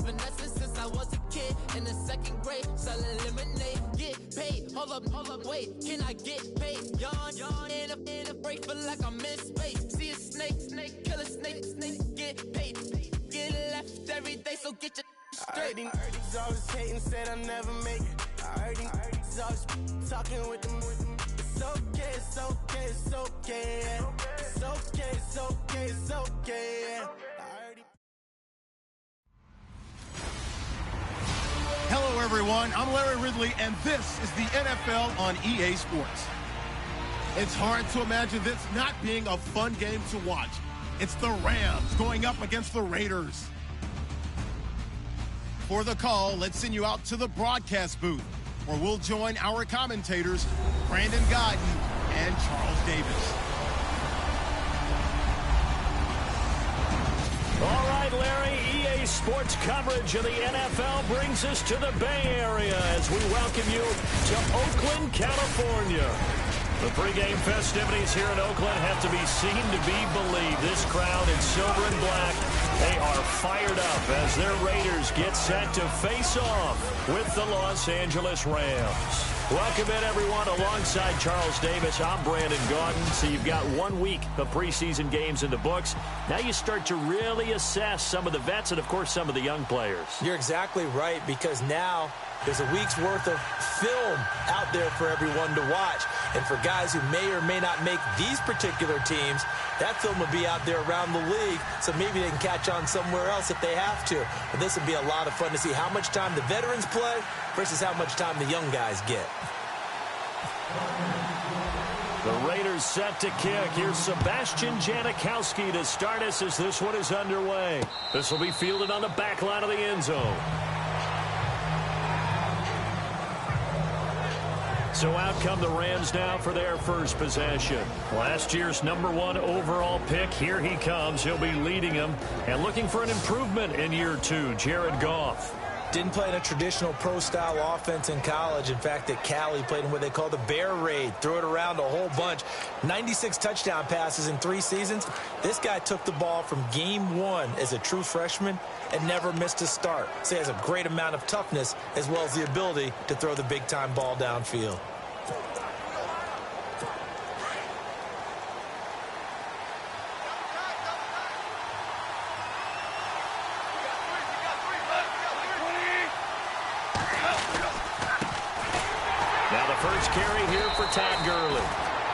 been finessing since I was a kid in the second grade, selling lemonade. Get paid, hold up, wait, can I get paid? Yawn, in a break, feel like I'm in space. See a snake, kill a snake, get paid. Get left every day, so get your straight. I heard these always hating, said I'll never make it. I heard these always talking with them. It's okay, it's okay, it's okay, yeah. It's okay, it's okay, it's okay, yeah. Hello, everyone. I'm Larry Ridley, and this is the NFL on EA Sports. It's hard to imagine this not being a fun game to watch. It's the Rams going up against the Raiders. For the call, let's send you out to the broadcast booth, where we'll join our commentators, Brandon Godden and Charles Davis. All right, Larry, EA Sports coverage of the NFL brings us to the Bay Area as we welcome you to Oakland, California. The pregame festivities here in Oakland have to be seen to be believed. This crowd in silver and black, they are fired up as their Raiders get set to face off with the Los Angeles Rams. Welcome in, everyone. Alongside Charles Davis, I'm Brandon Gaudin. So you've got 1 week of preseason games in the books. Now you start to really assess some of the vets and, of course, some of the young players. You're exactly right, because now there's a week's worth of film out there for everyone to watch. And for guys who may or may not make these particular teams, that film will be out there around the league, so maybe they can catch on somewhere else if they have to. But this will be a lot of fun to see how much time the veterans play versus how much time the young guys get. The Raiders set to kick. Here's Sebastian Janikowski to start us as this one is underway. This will be fielded on the back line of the end zone. So out come the Rams now for their first possession. Last year's #1 overall pick, here he comes. He'll be leading them and looking for an improvement in year 2, Jared Goff. Didn't play in a traditional pro-style offense in college. In fact, at Cal, he played in what they call the Bear Raid. Threw it around a whole bunch. 96 touchdown passes in 3 seasons. This guy took the ball from game 1 as a true freshman and never missed a start. So he has a great amount of toughness as well as the ability to throw the big-time ball downfield. First carry here for Todd Gurley.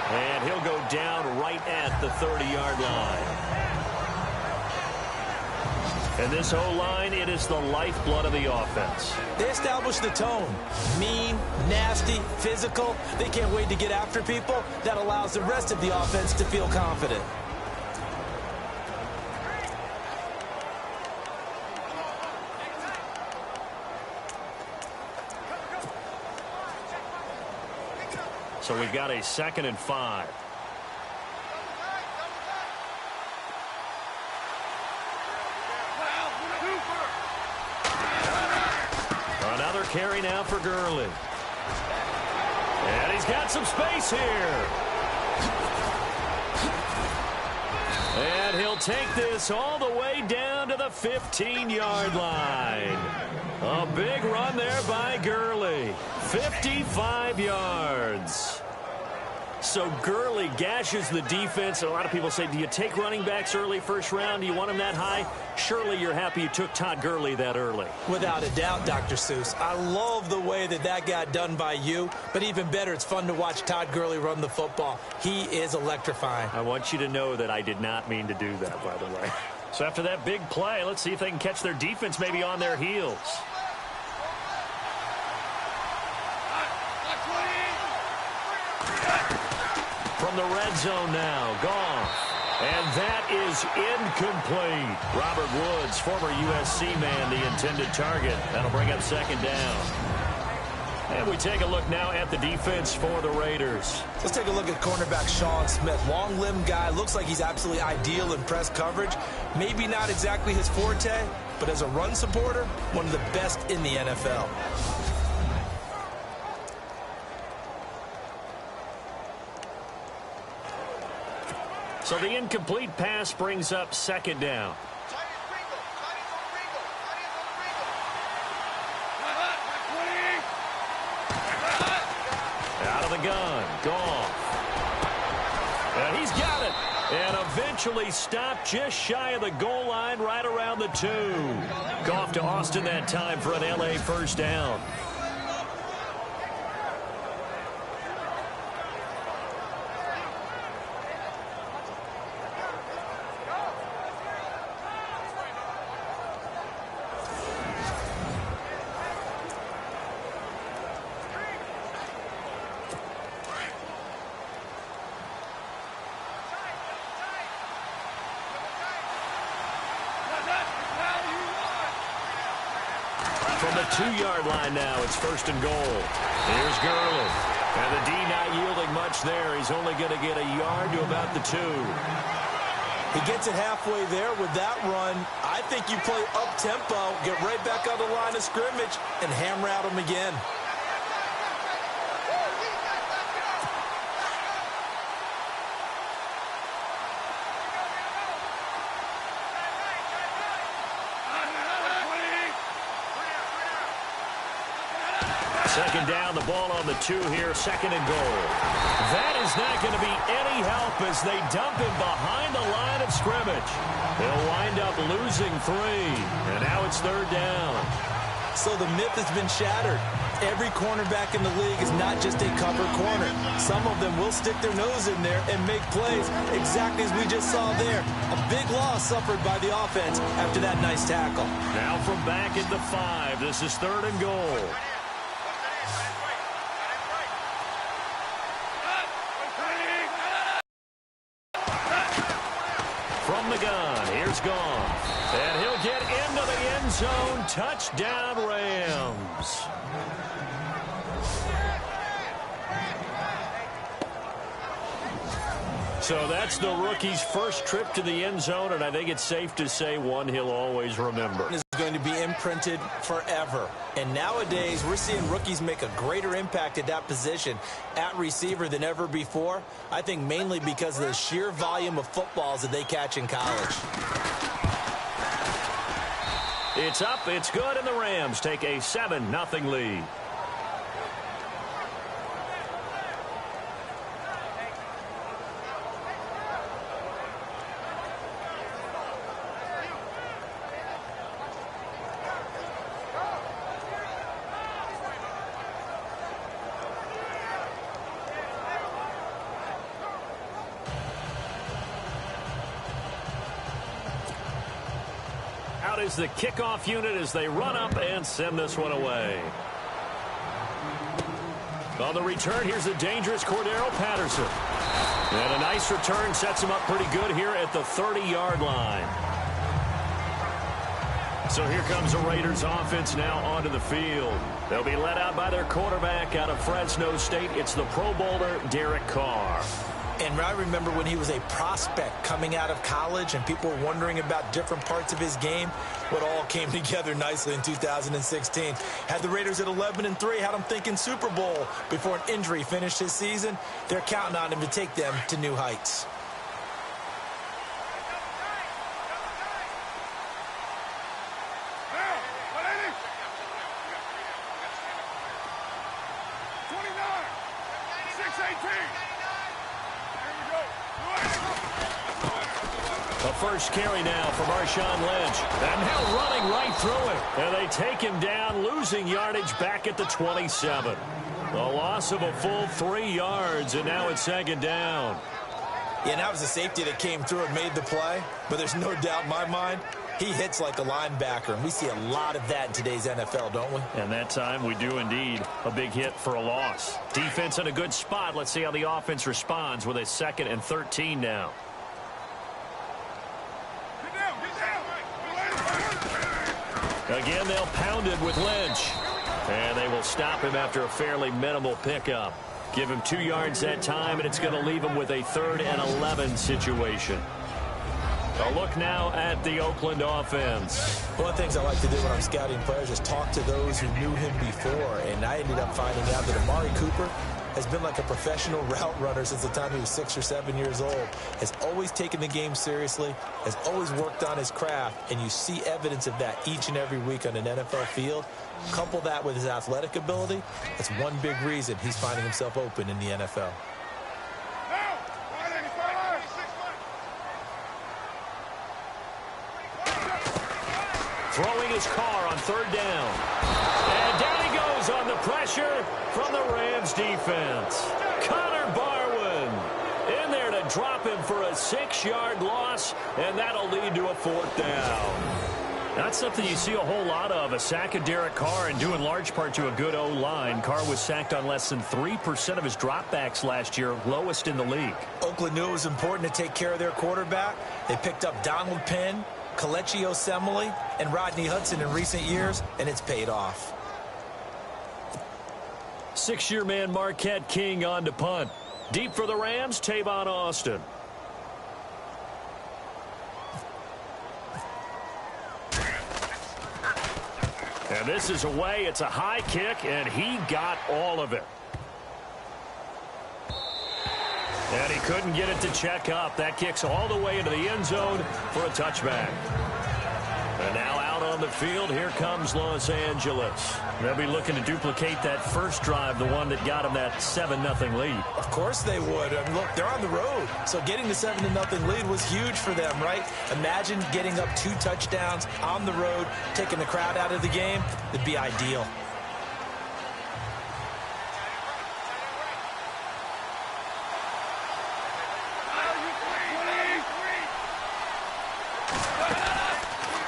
And he'll go down right at the 30-yard line. And this O-line, it is the lifeblood of the offense. They establish the tone. Mean, nasty, physical. They can't wait to get after people. That allows the rest of the offense to feel confident. So we've got a 2nd and 5. Another carry now for Gurley. And he's got some space here. And he'll take this all the way down to the 15-yard line. A big run there by Gurley. 55 yards. So Gurley gashes the defense. A lot of people say, do you take running backs early first round? Do you want them that high? Surely you're happy you took Todd Gurley that early. Without a doubt, Dr. Seuss. I love the way that got done by you. But even better, it's fun to watch Todd Gurley run the football. He is electrifying. I want you to know that I did not mean to do that, by the way. So after that big play, let's see if they can catch their defense maybe on their heels. From the red zone now, Goff. And that is incomplete. Robert Woods, former USC man, the intended target. That'll bring up 2nd down. And we take a look now at the defense for the Raiders. Let's take a look at cornerback Sean Smith. Long-limbed guy, looks like he's absolutely ideal in press coverage. Maybe not exactly his forte, but as a run supporter, one of the best in the NFL. So the incomplete pass brings up 2nd down. the gun, Goff. And he's got it. And eventually stopped just shy of the goal line right around the 2. Goff to Austin that time for an LA first down. From the 2-yard line now, it's first and goal. Here's Gurley. And the D not yielding much there. He's only going to get a yard to about the 2. He gets it halfway there with that run. I think you play up-tempo, get right back on the line of scrimmage, and hammer at him again. Second down, the ball on the 2 here, second and goal. That is not going to be any help as they dump him behind the line of scrimmage. They'll wind up losing 3, and now it's third down. So the myth has been shattered. Every cornerback in the league is not just a cover corner. Some of them will stick their nose in there and make plays exactly as we just saw there. A big loss suffered by the offense after that nice tackle. Now from back at the 5, this is third and goal. From the gun, here's Goff. And he'll get into the end zone. Touchdown, Rams. So that's the rookie's first trip to the end zone, and I think it's safe to say one he'll always remember. Is going to be imprinted forever. And nowadays, we're seeing rookies make a greater impact at that position at receiver than ever before. I think mainly because of the sheer volume of footballs that they catch in college. It's up, it's good, and the Rams take a 7-0 lead. Out is the kickoff unit as they run up and send this one away. On the return, here's a dangerous Cordero Patterson. And a nice return sets him up pretty good here at the 30-yard line. So here comes the Raiders offense now onto the field. They'll be led out by their quarterback out of Fresno State. It's the Pro Bowler, Derek Carr. And I remember when he was a prospect coming out of college and people were wondering about different parts of his game. What all came together nicely in 2016. Had the Raiders at 11-3, had them thinking Super Bowl before an injury finished his season. They're counting on him to take them to new heights. First carry now for Marshawn Lynch. And now running right through it. And they take him down, losing yardage back at the 27. The loss of a full 3 yards, and now it's second down. Yeah, and that was a safety that came through and made the play. But there's no doubt in my mind, he hits like a linebacker. And we see a lot of that in today's NFL, don't we? And that time we do indeed. A big hit for a loss. Defense in a good spot. Let's see how the offense responds with a 2nd and 13 now. Again, they'll pound it with Lynch. And they will stop him after a fairly minimal pickup. Give him 2 yards that time, and it's going to leave him with a 3rd and 11 situation. A look now at the Oakland offense. One of the things I like to do when I'm scouting players is talk to those who knew him before. And I ended up finding out that Amari Cooper has been like a professional route runner since the time he was 6 or 7 years old. Has always taken the game seriously, has always worked on his craft, and you see evidence of that each and every week on an NFL field. Couple that with his athletic ability, that's one big reason he's finding himself open in the NFL. Throwing his car on third down. And down he goes on the pressure from the Rams defense. Connor Barwin in there to drop him for a 6-yard loss, and that'll lead to a 4th down. That's something you see a whole lot of, a sack of Derek Carr, and due in large part to a good O-line. Carr was sacked on less than 3% of his dropbacks last year, lowest in the league. Oakland knew it was important to take care of their quarterback. They picked up Donald Penn, Kelechi Osemele, and Rodney Hudson in recent years, and it's paid off. 6-year man Marquette King on to punt. Deep for the Rams, Tavon Austin. And this is away. It's a high kick, and he got all of it. And he couldn't get it to check up. That kicks all the way into the end zone for a touchback. And now out on the field, here comes Los Angeles. They'll be looking to duplicate that first drive, the one that got them that 7-0 lead. Of course they would. I mean, look, they're on the road. So getting the 7-0 lead was huge for them, right? Imagine getting up 2 touchdowns on the road, taking the crowd out of the game. It'd be ideal.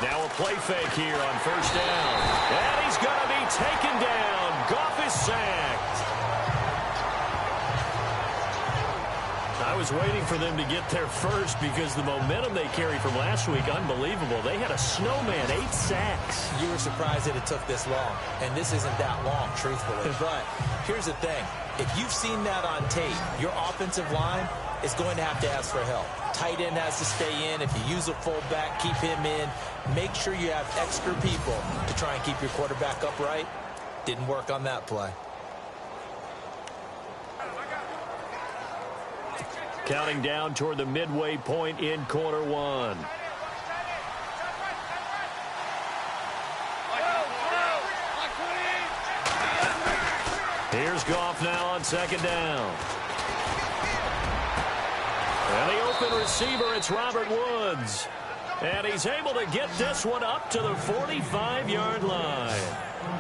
Now a play fake here on first down. And he's going to be taken down. Goff is sacked. I was waiting for them to get there first because the momentum they carry from last week, unbelievable. They had a snowman, 8 sacks. You were surprised that it took this long, and this isn't that long, truthfully. But here's the thing. If you've seen that on tape, your offensive line is going to have to ask for help. Tight end has to stay in. If you use a fullback, keep him in. Make sure you have extra people to try and keep your quarterback upright. Didn't work on that play. Counting down toward the midway point in quarter 1. Here's Goff now on second down. And the open receiver, it's Robert Woods. And he's able to get this one up to the 45-yard line.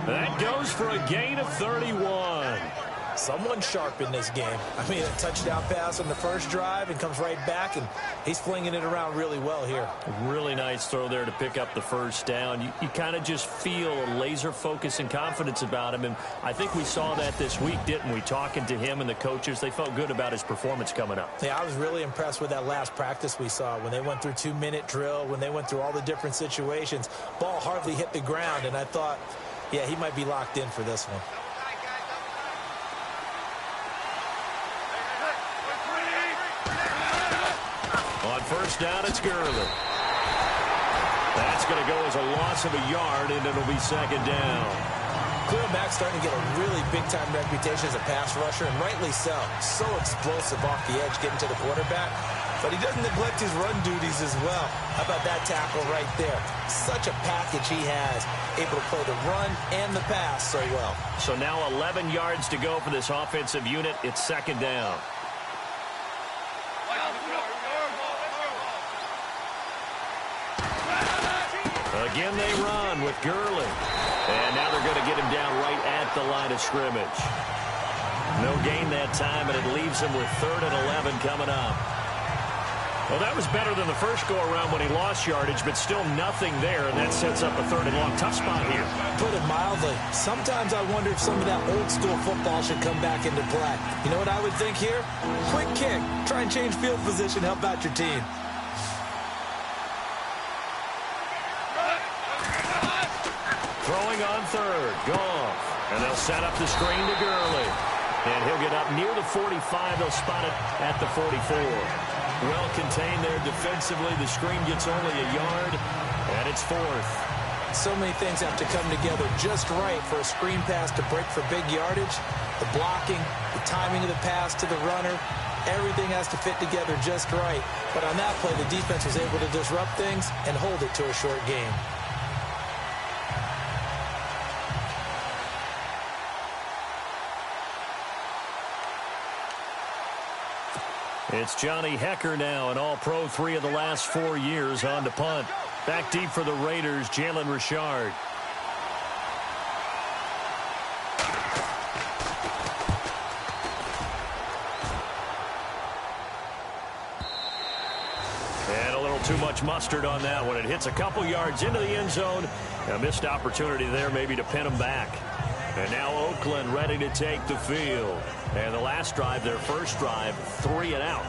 That goes for a gain of 31. Someone sharp in this game. I mean, a touchdown pass on the first drive and comes right back, and he's flinging it around really well here. Really nice throw there to pick up the first down. You kind of just feel a laser focus and confidence about him, and I think we saw that this week, didn't we? Talking to him and the coaches, they felt good about his performance coming up. Yeah, I was really impressed with that last practice we saw when they went through 2-minute drill, when they went through all the different situations. Ball hardly hit the ground, and I thought, yeah, he might be locked in for this one. On first down, it's Gurley. That's going to go as a loss of a yard, and it'll be second down. Khalil Mack's starting to get a really big-time reputation as a pass rusher, and rightly so. So explosive off the edge, getting to the quarterback. But he doesn't neglect his run duties as well. How about that tackle right there? Such a package he has, able to play the run and the pass so well. So now 11 yards to go for this offensive unit. It's second down. Again, they run with Gurley. And now they're going to get him down right at the line of scrimmage. No gain that time, and it leaves him with 3rd and 11 coming up. Well, that was better than the first go-around when he lost yardage, but still nothing there, and that sets up a 3rd and long. Tough spot here. Put it mildly. Sometimes I wonder if some of that old-school football should come back into play. You know what I would think here? Quick kick. Try and change field position, help out your team. Throwing on 3rd, Goff. And they'll set up the screen to Gurley. And he'll get up near the 45. They'll spot it at the 44. Well contained there defensively. The screen gets only a yard, and it's 4th. So many things have to come together just right for a screen pass to break for big yardage. The blocking, the timing of the pass to the runner, everything has to fit together just right. But on that play, the defense was able to disrupt things and hold it to a short game. It's Johnny Hecker now, an all-pro 3 of the last 4 years on to punt. Back deep for the Raiders, Jalen Richard. And a little too much mustard on that one. It hits a couple yards into the end zone. A missed opportunity there maybe to pin them back. And now Oakland ready to take the field. And the last drive, their first drive, 3 and out.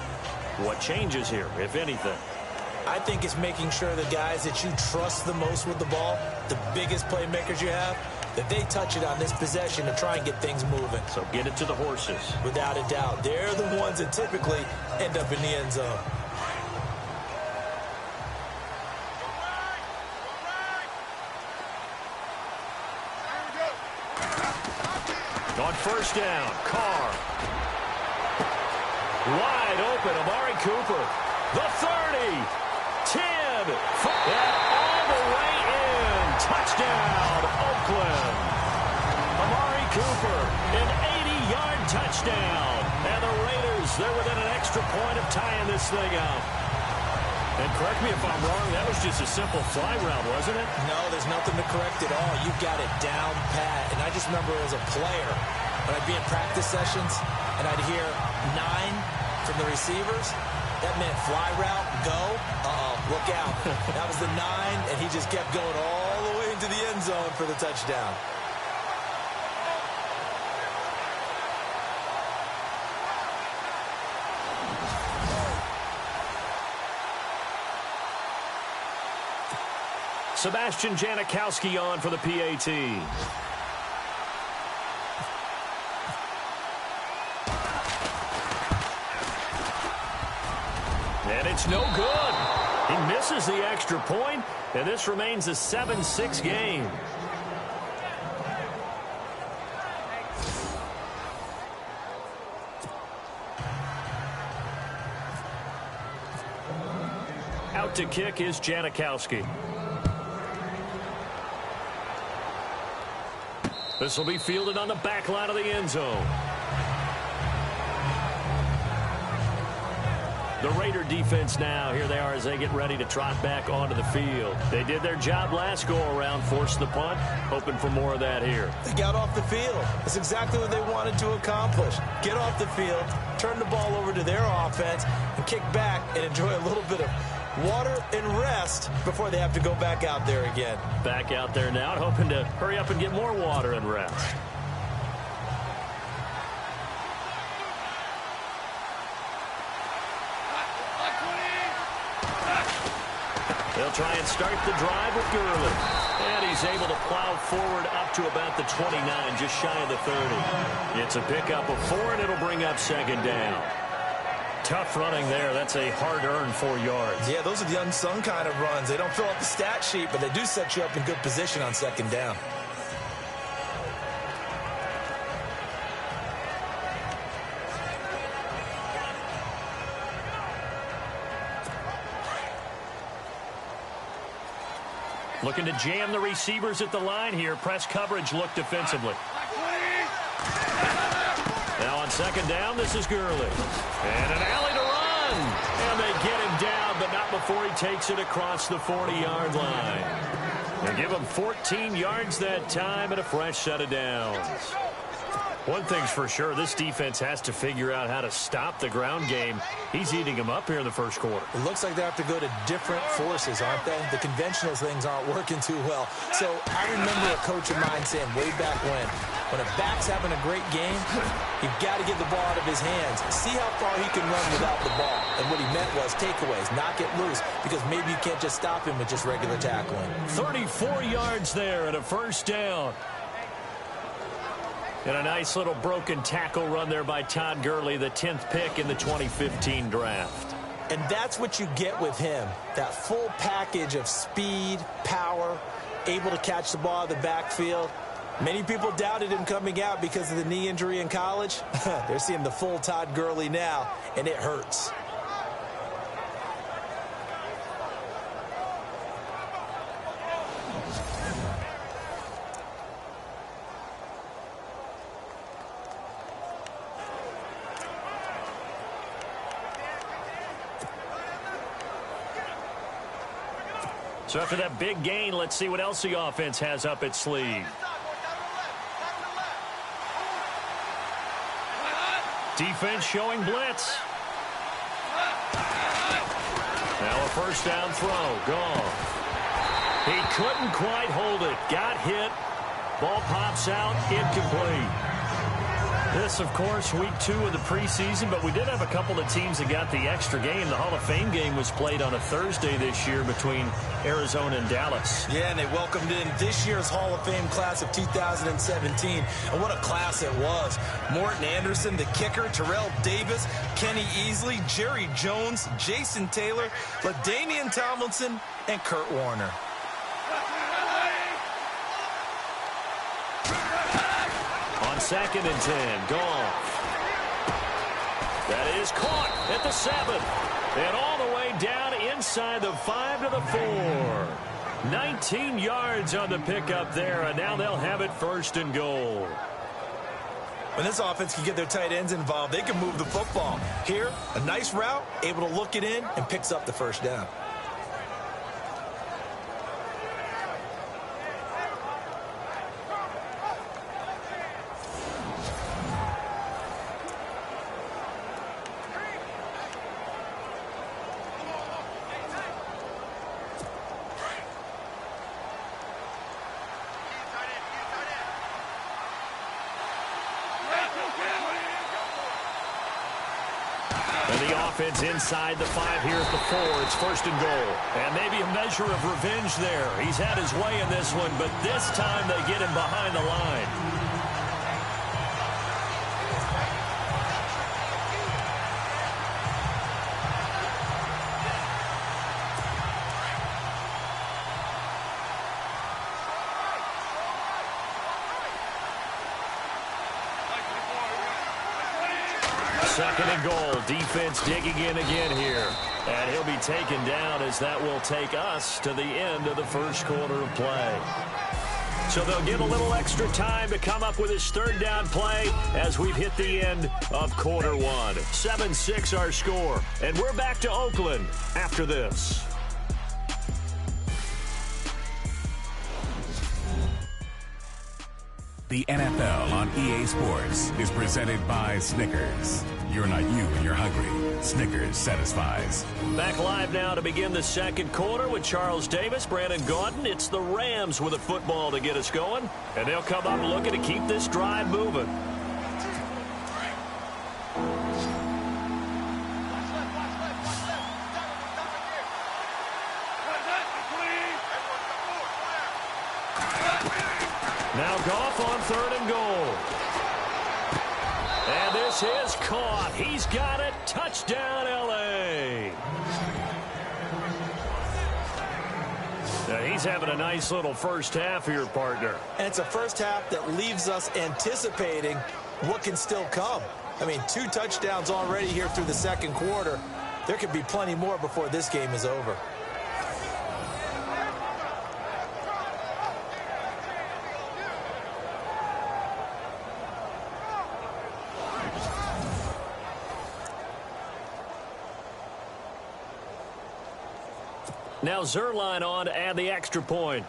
What changes here, if anything? I think it's making sure the guys that you trust the most with the ball, the biggest playmakers you have, that they touch it on this possession to try and get things moving. So get it to the horses. Without a doubt. They're the ones that typically end up in the end zone. On first down, Carr. Wide open, Amari Cooper. The 30, 10, 5, and all the way in. Touchdown, Oakland. Amari Cooper, an 80-yard touchdown. And the Raiders, they're within an extra point of tying this thing up. And correct me if I'm wrong, that was just a simple fly route, wasn't it? No, there's nothing to correct at all. You've got it down pat. And I just remember as a player, when I'd be in practice sessions and I'd hear 9 from the receivers, that meant fly route, go, look out. That was the 9, and he just kept going all the way into the end zone for the touchdown. Sebastian Janikowski on for the PAT. And it's no good. He misses the extra point, and this remains a 7-6 game. Out to kick is Janikowski. This will be fielded on the back line of the end zone. The Raider defense now, here they are as they get ready to trot back onto the field. They did their job last go-around, forced the punt, hoping for more of that here. They got off the field. That's exactly what they wanted to accomplish. Get off the field, turn the ball over to their offense, and kick back and enjoy a little bit of water and rest before they have to go back out there again. Back out there now, hoping to hurry up and get more water and rest. They'll try and start the drive with Gurley. And he's able to plow forward up to about the 29, just shy of the 30. It's a pickup of 4, and it'll bring up second down. Tough running there. That's a hard-earned 4 yards. Yeah, those are the unsung kind of runs. They don't fill up the stat sheet, but they do set you up in good position on second down. Looking to jam the receivers at the line here. Press coverage look defensively. Now on second down, this is Gurley. And an alley to run. And they get him down, but not before he takes it across the 40-yard line. They give him 14 yards that time and a fresh set of downs. One thing's for sure, this defense has to figure out how to stop the ground game. He's eating them up here in the first quarter. It looks like they have to go to different forces, aren't they? The conventional things aren't working too well. So I remember a coach of mine saying way back when a back's having a great game, you've got to get the ball out of his hands. See how far he can run without the ball. And what he meant was takeaways, knock it loose, because maybe you can't just stop him with just regular tackling. 34 yards there and a first down. And a nice little broken tackle run there by Todd Gurley, the 10th pick in the 2015 draft. And that's what you get with him, that full package of speed, power, able to catch the ball in the backfield. Many people doubted him coming out because of the knee injury in college. They're seeing the full Todd Gurley now, and it hurts. So after that big gain, let's see what else the offense has up its sleeve. Defense showing blitz. Now a first down throw. Gone. He couldn't quite hold it. Got hit. Ball pops out. Incomplete. This, of course, week 2 of the preseason, but we did have a couple of teams that got the extra game. The Hall of Fame game was played on a Thursday this year between Arizona and Dallas. Yeah, and they welcomed in this year's Hall of Fame class of 2017. And what a class it was. Morton Anderson, the kicker, Terrell Davis, Kenny Easley, Jerry Jones, Jason Taylor, LaDainian Tomlinson, and Kurt Warner. On 2nd and 10, Goff. That is caught at the 7. And all the way down inside the 5 to the 4. 19 yards on the pickup there, and now they'll have it 1st and goal. When this offense can get their tight ends involved, they can move the football. Here, a nice route, able to look it in, and picks up the first down. Offense inside the 5 here at the 4. It's 1st and goal. And maybe a measure of revenge there. He's had his way in this one, but this time they get him behind the line. Second and goal. Defense digging in again here. And he'll be taken down as that will take us to the end of the first quarter of play. So they'll get a little extra time to come up with his 3rd down play as we've hit the end of quarter 1. 7-6 our score. And we're back to Oakland after this. The NFL on EA Sports is presented by Snickers. You're not you when you're hungry. Snickers satisfies. Back live now to begin the second quarter with Charles Davis, Brandon Gaudin. It's the Rams with a football to get us going, and they'll come up looking to keep this drive moving. Now Goff on 3rd and goal. And this is caught. He's got it. Touchdown, L.A. Now he's having a nice little first half here, partner. And it's a first half that leaves us anticipating what can still come. I mean, 2 touchdowns already here through the second quarter. There could be plenty more before this game is over. Now Zerline on to add the extra point.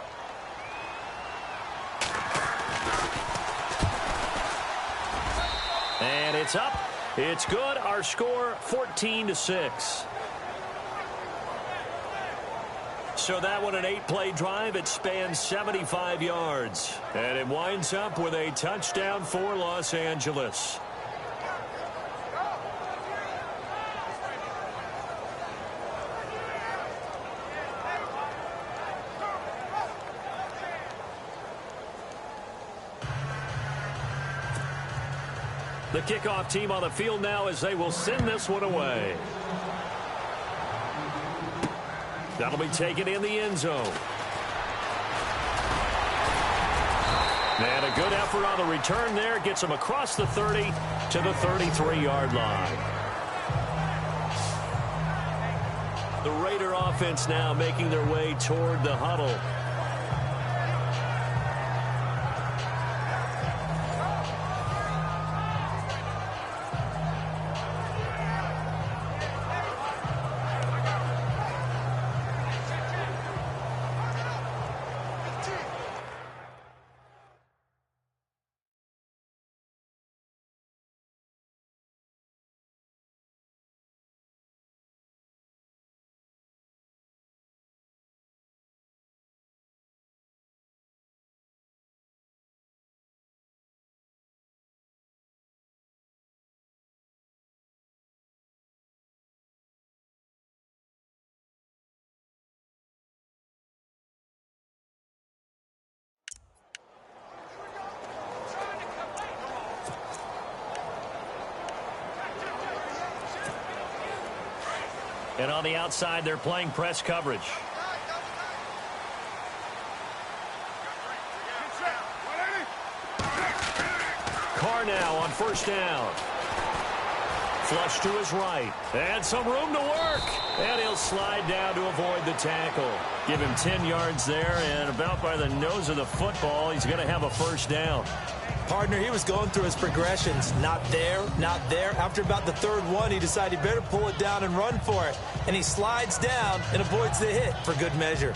And it's up. It's good. Our score 14-6. So that one, an 8-play drive. It spans 75 yards. And it winds up with a touchdown for Los Angeles. The kickoff team on the field now as they will send this one away. That'll be taken in the end zone. And a good effort on the return there. Gets him across the 30 to the 33-yard line. The Raider offense now making their way toward the huddle. And on the outside, they're playing press coverage. Carr now on first down. Flush to his right. And some room to work. And he'll slide down to avoid the tackle. Give him 10 yards there, and about by the nose of the football, he's going to have a first down. Partner, he was going through his progressions. Not there, not there. After about the third one, he decided he better pull it down and run for it. And he slides down and avoids the hit for good measure.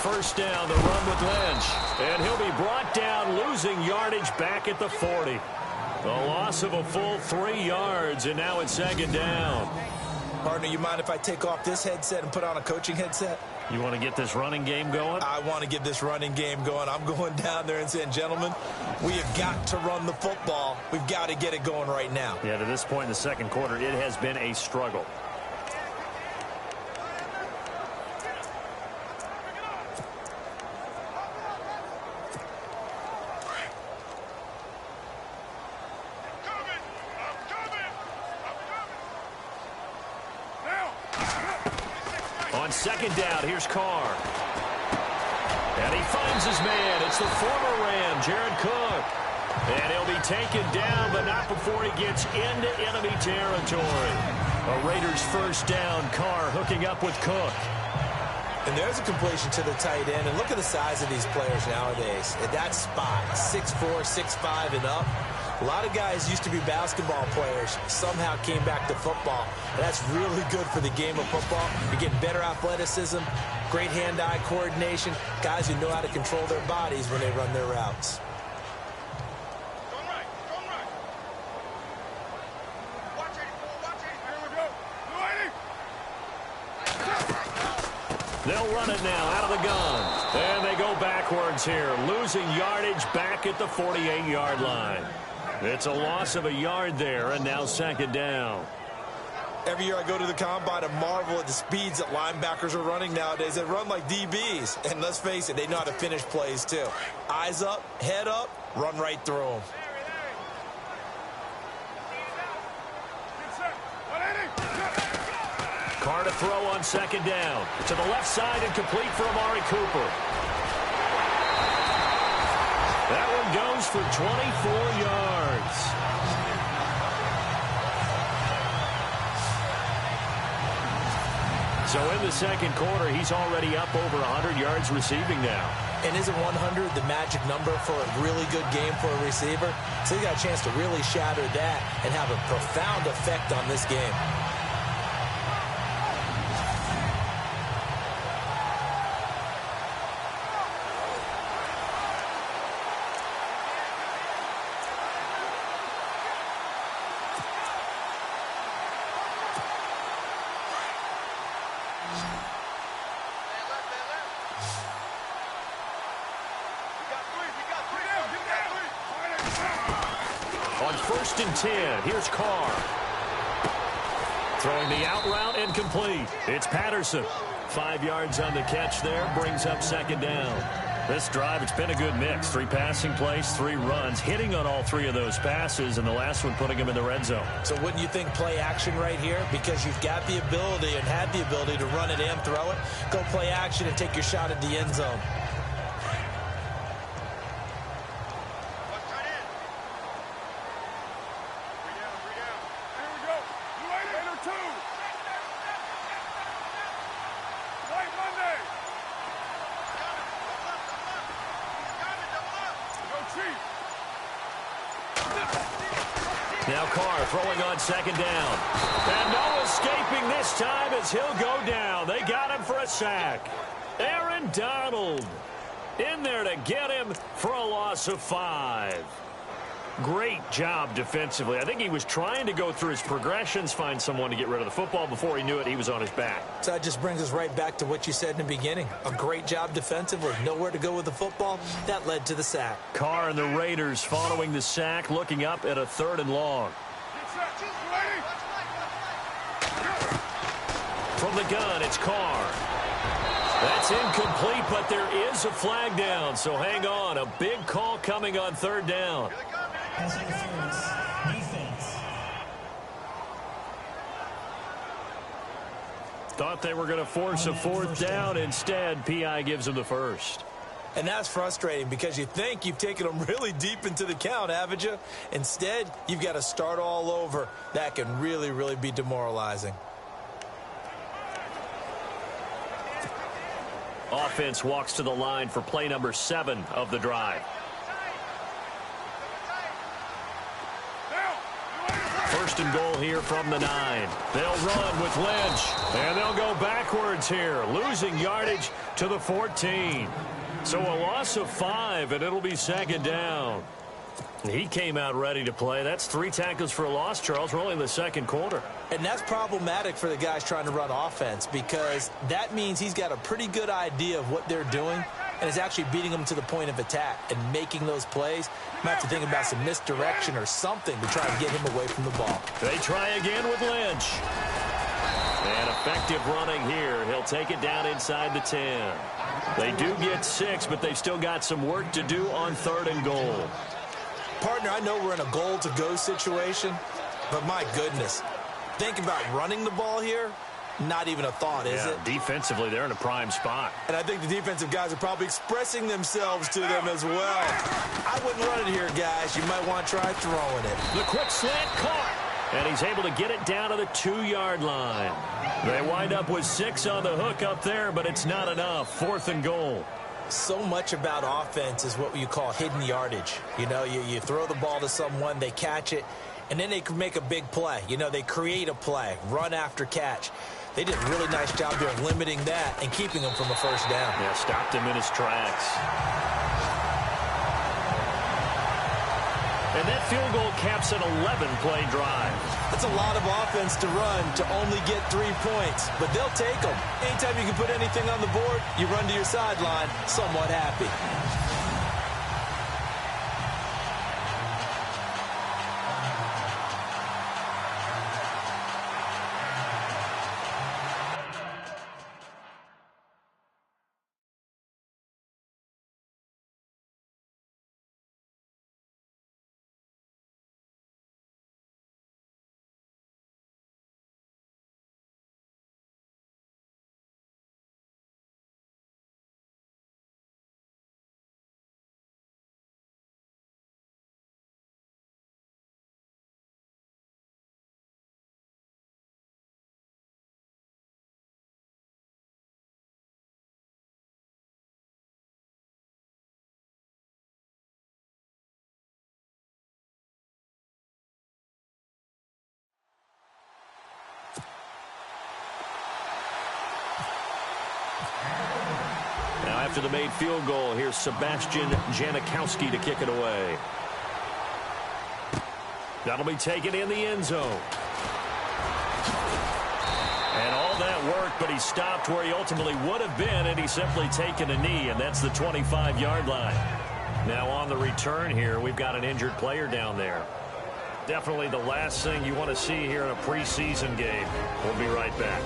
First down, the run with Lynch. And he'll be brought down, losing yardage back at the 40. The loss of a full 3 yards, and now it's second down. Partner, you mind if I take off this headset and put on a coaching headset? You want to get this running game going? I want to get this running game going. I'm going down there and saying, gentlemen, we have got to run the football. We've got to get it going right now. Yeah, to this point in the second quarter, it has been a struggle. On second down, here's Carr. And he finds his man. It's the former Ram, Jared Cook. And he'll be taken down, but not before he gets into enemy territory. A Raiders first down. Carr hooking up with Cook. And there's a completion to the tight end. And look at the size of these players nowadays. At that spot, 6'4", 6'5", and up. A lot of guys used to be basketball players, somehow came back to football. And that's really good for the game of football. You're getting better athleticism, great hand-eye coordination, guys who know how to control their bodies when they run their routes. They'll run it now out of the gun. And they go backwards here, losing yardage back at the 48-yard line. It's a loss of a yard there, and now second down. Every year I go to the combine and marvel at the speeds that linebackers are running nowadays. They run like DBs. And let's face it, they know how to finish plays too. Eyes up, head up, run right through them. Carr to throw on second down. To the left side and complete for Amari Cooper. That one goes for 24 yards. So in the second quarter, he's already up over 100 yards receiving now. And isn't 100 the magic number for a really good game for a receiver? So he got a chance to really shatter that and have a profound effect on this game. 1st and 10. Here's Carr. Throwing the out route incomplete. It's Patterson. 5 yards on the catch there. Brings up 2nd down. This drive, it's been a good mix. 3 passing plays, 3 runs, hitting on all 3 of those passes, and the last one putting him in the red zone. So wouldn't you think play action right here? Because you've got the ability and had the ability to run it and throw it. Go play action and take your shot at the end zone. Now Carr throwing on 2nd down. And no escaping this time as he'll go down. They got him for a sack. Aaron Donald in there to get him for a loss of 5. Great job defensively. I think he was trying to go through his progressions, find someone to get rid of the football. Before he knew it, he was on his back. So that just brings us right back to what you said in the beginning. A great job defensively. Nowhere to go with the football. That led to the sack. Carr and the Raiders following the sack, looking up at a 3rd and long. From the gun, it's Carr. That's incomplete, but there is a flag down. So hang on. A big call coming on 3rd down. Thought they were going to force a 4th down. Instead, P.I. gives them the 1st. And that's frustrating because you think you've taken them really deep into the count, haven't you? Instead, you've got to start all over. That can really, really be demoralizing. Offense walks to the line for play number 7 of the drive. 1st and goal here from the 9. They'll run with Lynch, and they'll go backwards here, losing yardage to the 14. So a loss of 5, and it'll be 2nd down. He came out ready to play. That's 3 tackles for a loss, Charles. We're only in the 2nd quarter. And that's problematic for the guys trying to run offense because that means he's got a pretty good idea of what they're doing and is actually beating them to the point of attack and making those plays. Might have to think about some misdirection or something to try and get him away from the ball. They try again with Lynch. And effective running here. He'll take it down inside the 10. They do get 6, but they've still got some work to do on 3rd and goal. Partner, I know we're in a goal-to-go situation, but my goodness, think about running the ball here. Not even a thought, is it? Defensively, they're in a prime spot. And I think the defensive guys are probably expressing themselves to them as well. I wouldn't run it here, guys. You might want to try throwing it. The quick slant caught. And he's able to get it down to the 2-yard line. They wind up with 6 on the hook up there, but it's not enough. 4th and goal. So much about offense is what you call hidden yardage. You know, you throw the ball to someone, they catch it, and then they can make a big play. You know, they create a play, run after catch. They did a really nice job there of limiting that and keeping him from a 1st down. Yeah, stopped him in his tracks. And that field goal caps an 11-play drive. That's a lot of offense to run to only get 3 points, but they'll take them. Anytime you can put anything on the board, you run to your sideline somewhat happy. After the made field goal, here's Sebastian Janikowski to kick it away. That'll be taken in the end zone. And all that work, but he stopped where he ultimately would have been, and he's simply taken a knee, and that's the 25-yard line. Now on the return here, we've got an injured player down there. definitely the last thing you want to see here in a preseason game. We'll be right back.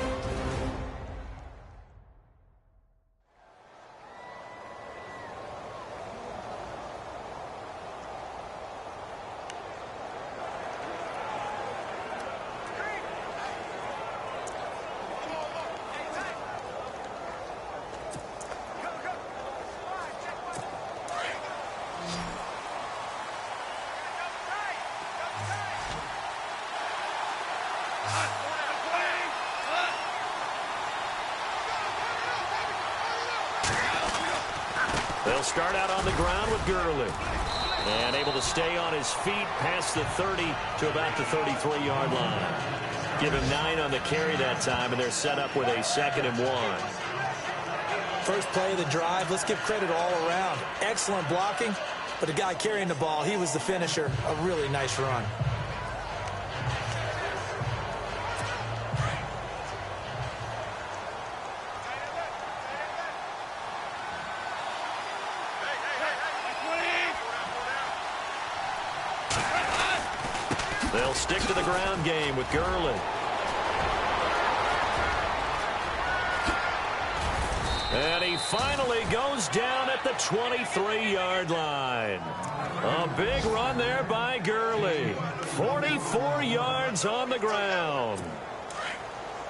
They'll start out on the ground with Gurley. And able to stay on his feet past the 30 to about the 33-yard line. Give him 9 on the carry that time, and they're set up with a 2nd and 1. First play of the drive, let's give credit all around. Excellent blocking, but the guy carrying the ball, he was the finisher. A really nice run. They'll stick to the ground game with Gurley. And he finally goes down at the 23-yard line. A big run there by Gurley. 44 yards on the ground.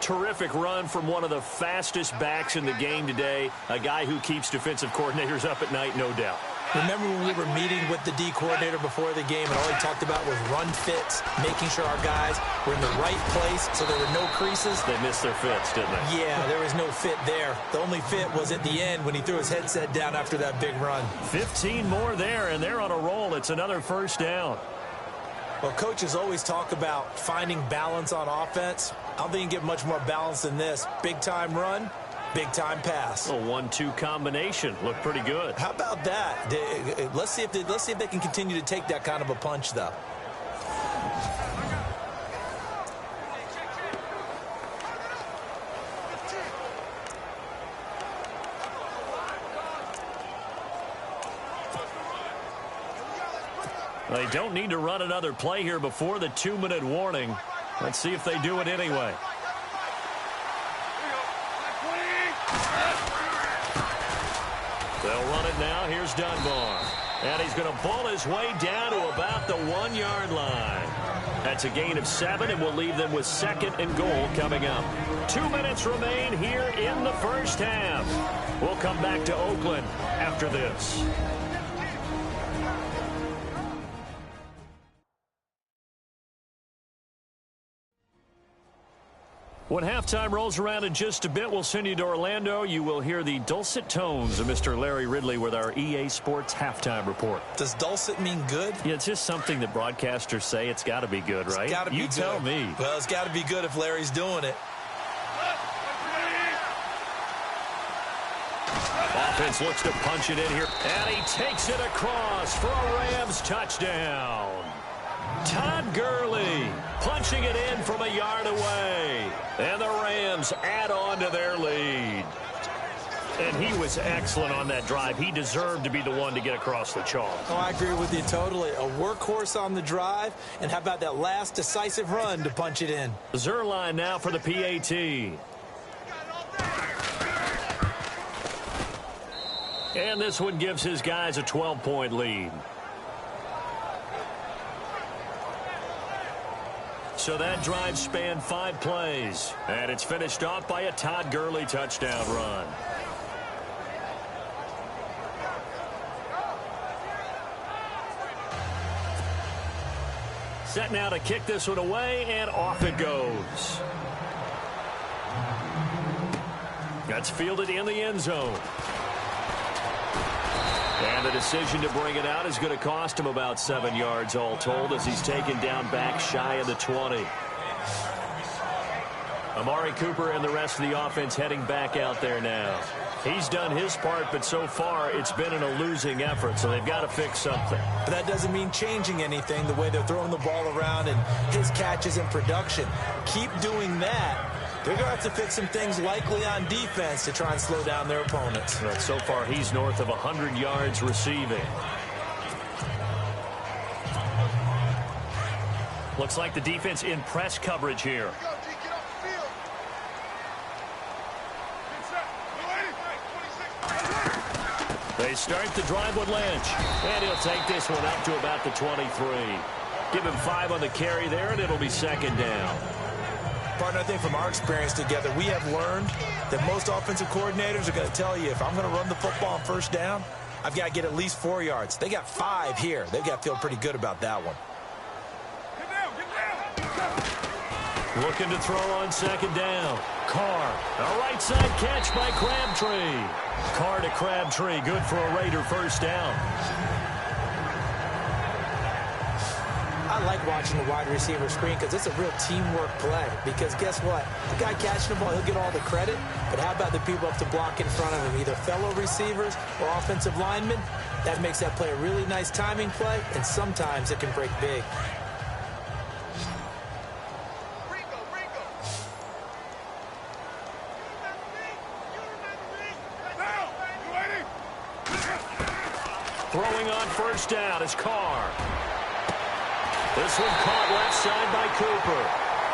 Terrific run from one of the fastest backs in the game today. A guy who keeps defensive coordinators up at night, no doubt. Remember when we were meeting with the D coordinator before the game, and all he talked about was run fits, making sure our guys were in the right place so there were no creases. They missed their fits, didn't they? Yeah, there was no fit there. The only fit was at the end when he threw his headset down after that big run. 15 more there, and they're on a roll. It's another first down. Well, coaches always talk about finding balance on offense. I don't think you can get much more balance than this. Big-time run, big-time pass. A 1-2 combination. Looked pretty good. How about that? Let's see if they can continue to take that kind of a punch, though. They don't need to run another play here before the 2-minute warning. Let's see if they do it anyway. They'll run it now. Here's Dunbar. And he's going to ball his way down to about the 1-yard line. That's a gain of 7, and will leave them with 2nd and goal coming up. 2 minutes remain here in the first half. We'll come back to Oakland after this. When halftime rolls around in just a bit, we'll send you to Orlando. You will hear the dulcet tones of Mr. Larry Ridley with our EA Sports halftime report. Does dulcet mean good? Yeah, it's just something that broadcasters say. It's got to be good, right? It's got to be good. You tell me. Well, it's got to be good if Larry's doing it. Offense looks to punch it in here. And he takes it across for a Rams touchdown. Todd Gurley punching it in from a yard away. And the Rams add on to their lead. And he was excellent on that drive. He deserved to be the one to get across the chalk. Oh, I agree with you totally. A workhorse on the drive. And how about that last decisive run to punch it in? Zerline now for the PAT. And this one gives his guys a 12-point lead. So that drive spanned 5 plays. And it's finished off by a Todd Gurley touchdown run. Set now to kick this one away, and off it goes. That's fielded in the end zone. And the decision to bring it out is going to cost him about 7 yards all told as he's taken down back shy of the 20. Amari Cooper and the rest of the offense heading back out there now. He's done his part, but so far it's been in a losing effort, so they've got to fix something. But that doesn't mean changing anything, the way they're throwing the ball around and his catches and production. Keep doing that. They're going to have to fix some things likely on defense to try and slow down their opponents. But so far, he's north of 100 yards receiving. Looks like the defense in press coverage here. They start the drive with Lynch. And he'll take this one up to about the 23. Give him 5 on the carry there, and it'll be second down. Partner, I think from our experience together, we have learned that most offensive coordinators are going to tell you, if I'm going to run the football on first down, I've got to get at least 4 yards. They got 5 here. They've got to feel pretty good about that one. Looking to throw on second down. Carr, a right side catch by Crabtree. Carr to Crabtree, good for a Raider first down. I like watching the wide receiver screen because it's a real teamwork play. Because guess what? The guy catching the ball, he'll get all the credit. But how about the people up to block in front of him, either fellow receivers or offensive linemen? That makes that play a really nice timing play, and sometimes it can break big. Throwing on first down is Carr. This one caught left side by Cooper.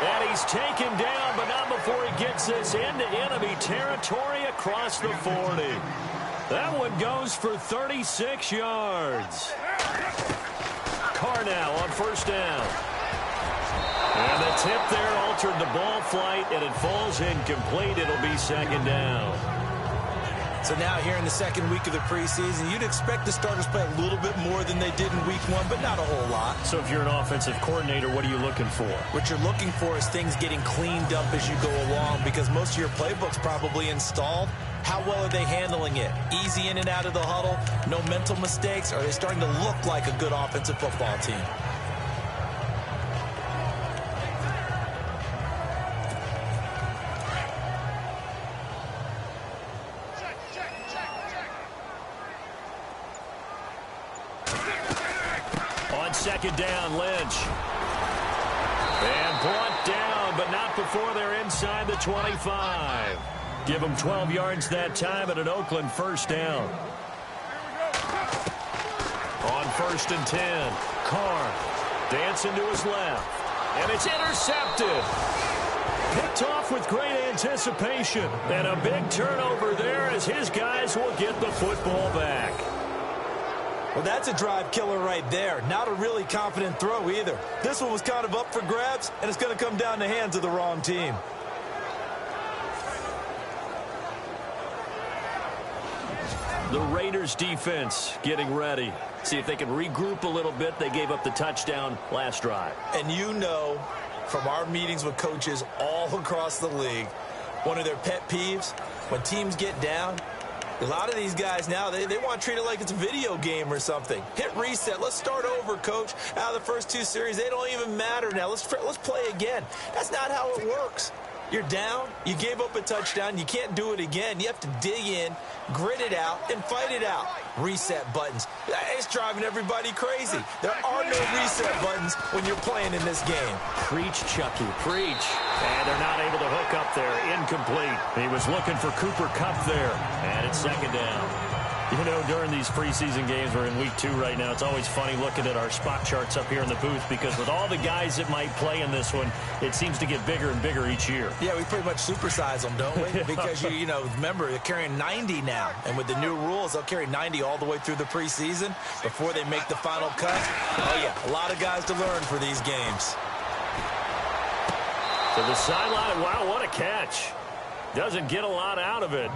And he's taken down, but not before he gets this into enemy territory across the 40. That one goes for 36 yards. Carr now on first down. And the tip there altered the ball flight, and it falls incomplete. It'll be second down. So now here in the second week of the preseason, you'd expect the starters play a little bit more than they did in week 1, but not a whole lot. So if you're an offensive coordinator, what are you looking for? What you're looking for is things getting cleaned up as you go along, because most of your playbook's probably installed. How well are they handling it? Easy in and out of the huddle, no mental mistakes? Are they starting to look like a good offensive football team? Second down, Lynch. And brought down, but not before they're inside the 25. Give them 12 yards that time at an Oakland first down. On first and 10, Carr dancing to his left. And it's intercepted. Picked off with great anticipation. And a big turnover there as his guys will get the football back. Well, that's a drive killer right there. Not a really confident throw either. This one was kind of up for grabs, and it's going to come down the hands of the wrong team. The Raiders defense getting ready. See if they can regroup a little bit. They gave up the touchdown last drive. And you know, from our meetings with coaches all across the league, one of their pet peeves, when teams get down, a lot of these guys now, they want to treat it like it's a video game or something. Hit reset. Let's start over, coach. Out of the first 2 series, they don't even matter now. Let's play again. That's not how it works. You're down. You gave up a touchdown. You can't do it again. You have to dig in, grit it out, and fight it out. Reset buttons. It's driving everybody crazy. There are no reset buttons when you're playing in this game. Preach, Chucky, preach. And they're not able to hook up there. Incomplete. He was looking for Cooper Kupp there. And it's second down. You know, during these preseason games, we're in week 2 right now, it's always funny looking at our spot charts up here in the booth because with all the guys that might play in this one, it seems to get bigger and bigger each year. Yeah, we pretty much supersize them, don't we? Because, you know, remember, they're carrying 90 now. And with the new rules, they'll carry 90 all the way through the preseason before they make the final cut. Oh, yeah, a lot of guys to learn for these games. To the sideline, wow, what a catch. Doesn't get a lot out of it,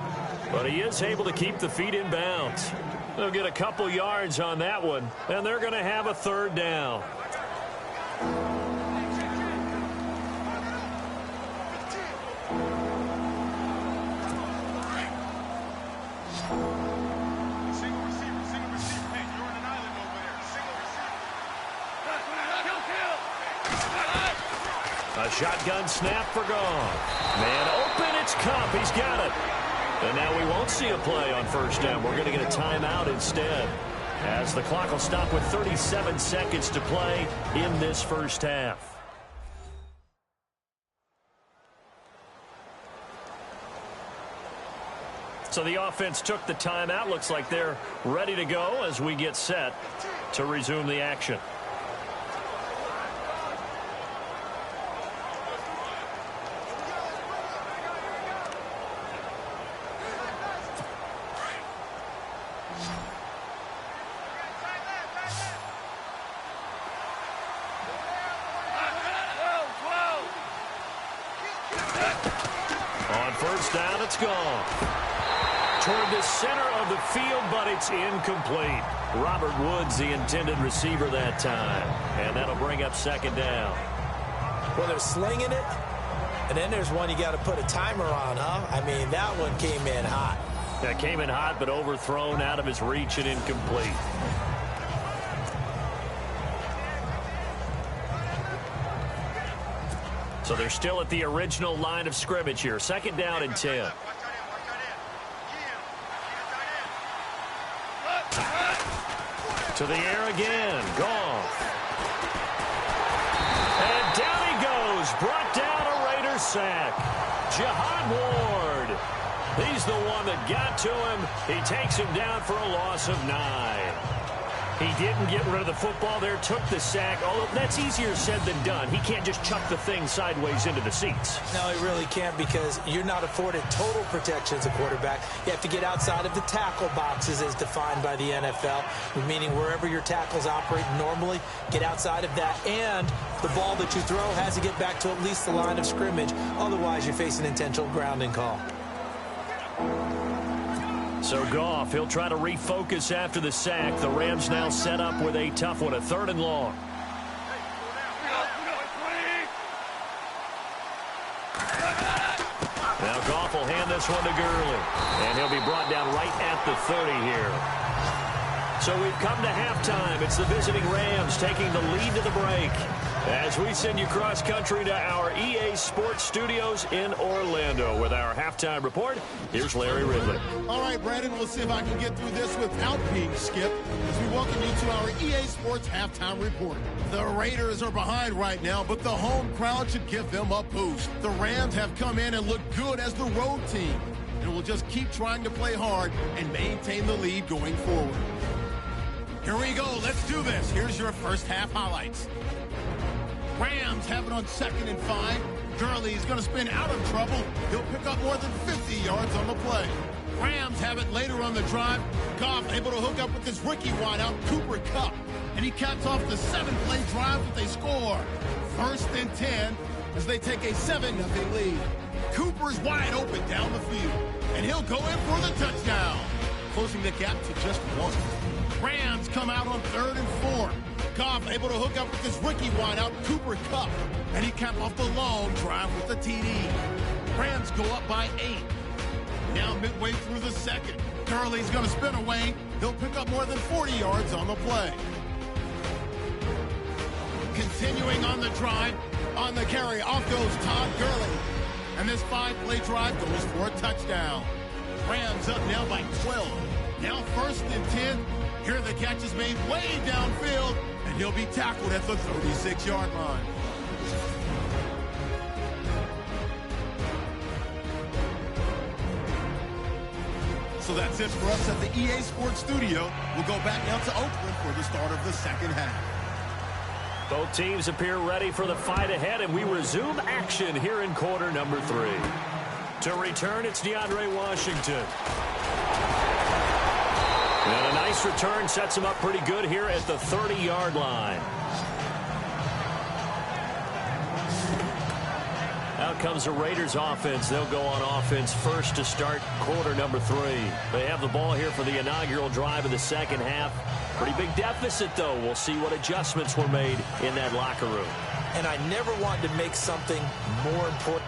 but he is able to keep the feet in bounds. They'll get a couple yards on that one, and they're going to have a third down. A shotgun snap for gone. Man open, it's Kupp. He's got it. And now we won't see a play on first down. We're going to get a timeout instead, as the clock will stop with 37 seconds to play in this first half. So the offense took the timeout. Looks like they're ready to go as we get set to resume the action. On first down, it's gone. Toward the center of the field, but it's incomplete. Robert Woods, the intended receiver that time. And that'll bring up second down. Well, they're slinging it, and then there's one you got to put a timer on, huh? I mean, that one came in hot. That came in hot, but overthrown out of his reach and incomplete. So they're still at the original line of scrimmage here. Second down and 10. To the air again. Goff. And down he goes. Brought down a Raider sack. Jihad Ward. He's the one that got to him. He takes him down for a loss of 9. He didn't get rid of the football there, took the sack. Although that's easier said than done. He can't just chuck the thing sideways into the seats. No, he really can't, because you're not afforded total protection as a quarterback. You have to get outside of the tackle boxes as defined by the NFL, meaning wherever your tackles operate normally, get outside of that. And the ball that you throw has to get back to at least the line of scrimmage. Otherwise, you're facing intentional grounding call. So Goff, he'll try to refocus after the sack. The Rams now set up with a tough one, a 3rd and long. Now Goff will hand this one to Gurley. And he'll be brought down right at the 30 here. So we've come to halftime. It's the visiting Rams taking the lead to the break. As we send you cross-country to our EA Sports Studios in Orlando with our halftime report, here's Larry Ridley. All right, Brandon, we'll see if I can get through this without being skipped as we welcome you to our EA Sports halftime report. The Raiders are behind right now, but the home crowd should give them a boost. The Rams have come in and looked good as the road team, and will just keep trying to play hard and maintain the lead going forward. Here we go. Let's do this. Here's your first half highlights. Rams have it on 2nd and 5. Gurley's going to spin out of trouble. He'll pick up more than 50 yards on the play. Rams have it later on the drive. Goff able to hook up with his rookie wideout, Cooper Kupp. And he caps off the 7-play drive with a score. 1st and 10 as they take a 7-0 lead. Cooper's wide open down the field. And he'll go in for the touchdown, closing the gap to just 1. Rams come out on 3rd and 4. Goff able to hook up with his rookie wideout, Cooper Kupp, and he capped off the long drive with a TD. Rams go up by 8. Now midway through the second, Gurley's going to spin away. He'll pick up more than 40 yards on the play. Continuing on the drive, on the carry, off goes Todd Gurley. And this 5-play drive goes for a touchdown. Rams up now by 12. Now 1st and 10. Here the catch is made way downfield, and he'll be tackled at the 36-yard line. So that's it for us at the EA Sports Studio. We'll go back now to Oakland for the start of the second half. Both teams appear ready for the fight ahead, and we resume action here in quarter number 3. To return, it's DeAndre Washington. And a nice return sets him up pretty good here at the 30-yard line. Out comes the Raiders offense. They'll go on offense first to start quarter number 3. They have the ball here for the inaugural drive of the second half. Pretty big deficit, though. We'll see what adjustments were made in that locker room. And I never wanted to make something more important.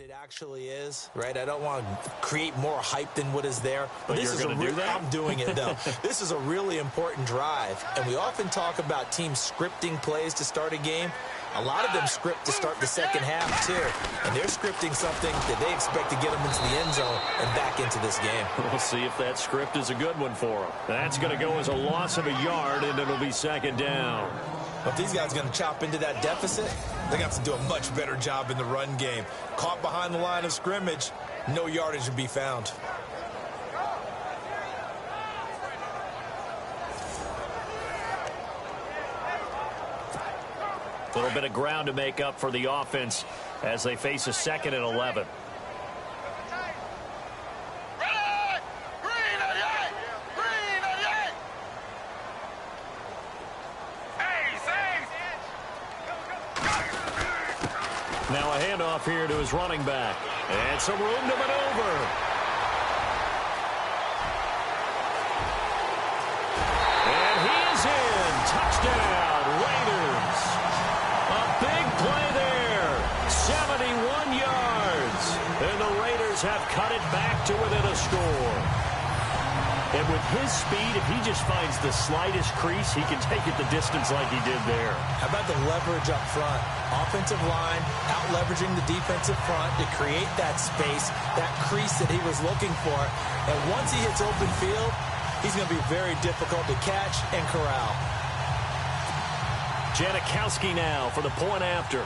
it actually is, right? I don't want to create more hype than what is there. But this you're is going to do that? I'm doing it, though. This is a really important drive, and we often talk about teams scripting plays to start a game. A lot of them script to start the second half, too. And they're scripting something that they expect to get them into the end zone and back into this game. We'll see if that script is a good one for them. That's going to go as a loss of a yard, and it'll be second down. But if these guys are going to chop into that deficit, they're going to have to do a much better job in the run game. Caught behind the line of scrimmage, no yardage to be found. A little bit of ground to make up for the offense as they face a 2nd and 11. Now a handoff here to his running back. And some room to maneuver. And he is in. Touchdown, Raiders. A big play there. 71 yards. And the Raiders have cut it back to within a score. And with his speed, if he just finds the slightest crease, he can take it the distance like he did there. How about the leverage up front? Offensive line out-leveraging the defensive front to create that space, that crease that he was looking for. And once he hits open field, he's going to be very difficult to catch and corral. Janikowski now for the point after.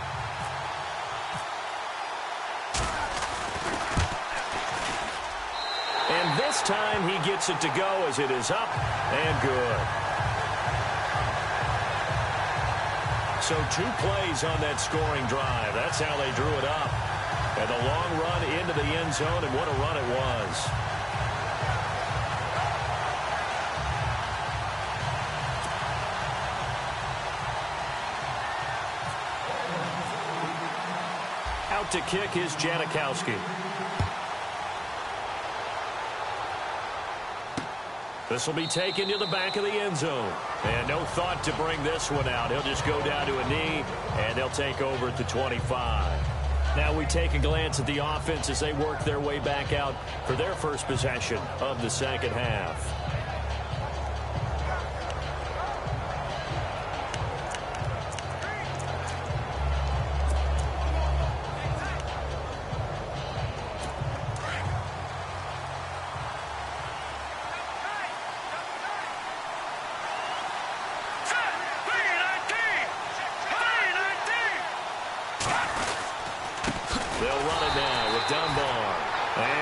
And this time he gets it to go as it is up and good. So 2 plays on that scoring drive. That's how they drew it up. And a long run into the end zone, and what a run it was. Out to kick is Janikowski. This will be taken to the back of the end zone. And no thought to bring this one out. He'll just go down to a knee, and they'll take over at the 25. Now we take a glance at the offense as they work their way back out for their first possession of the second half.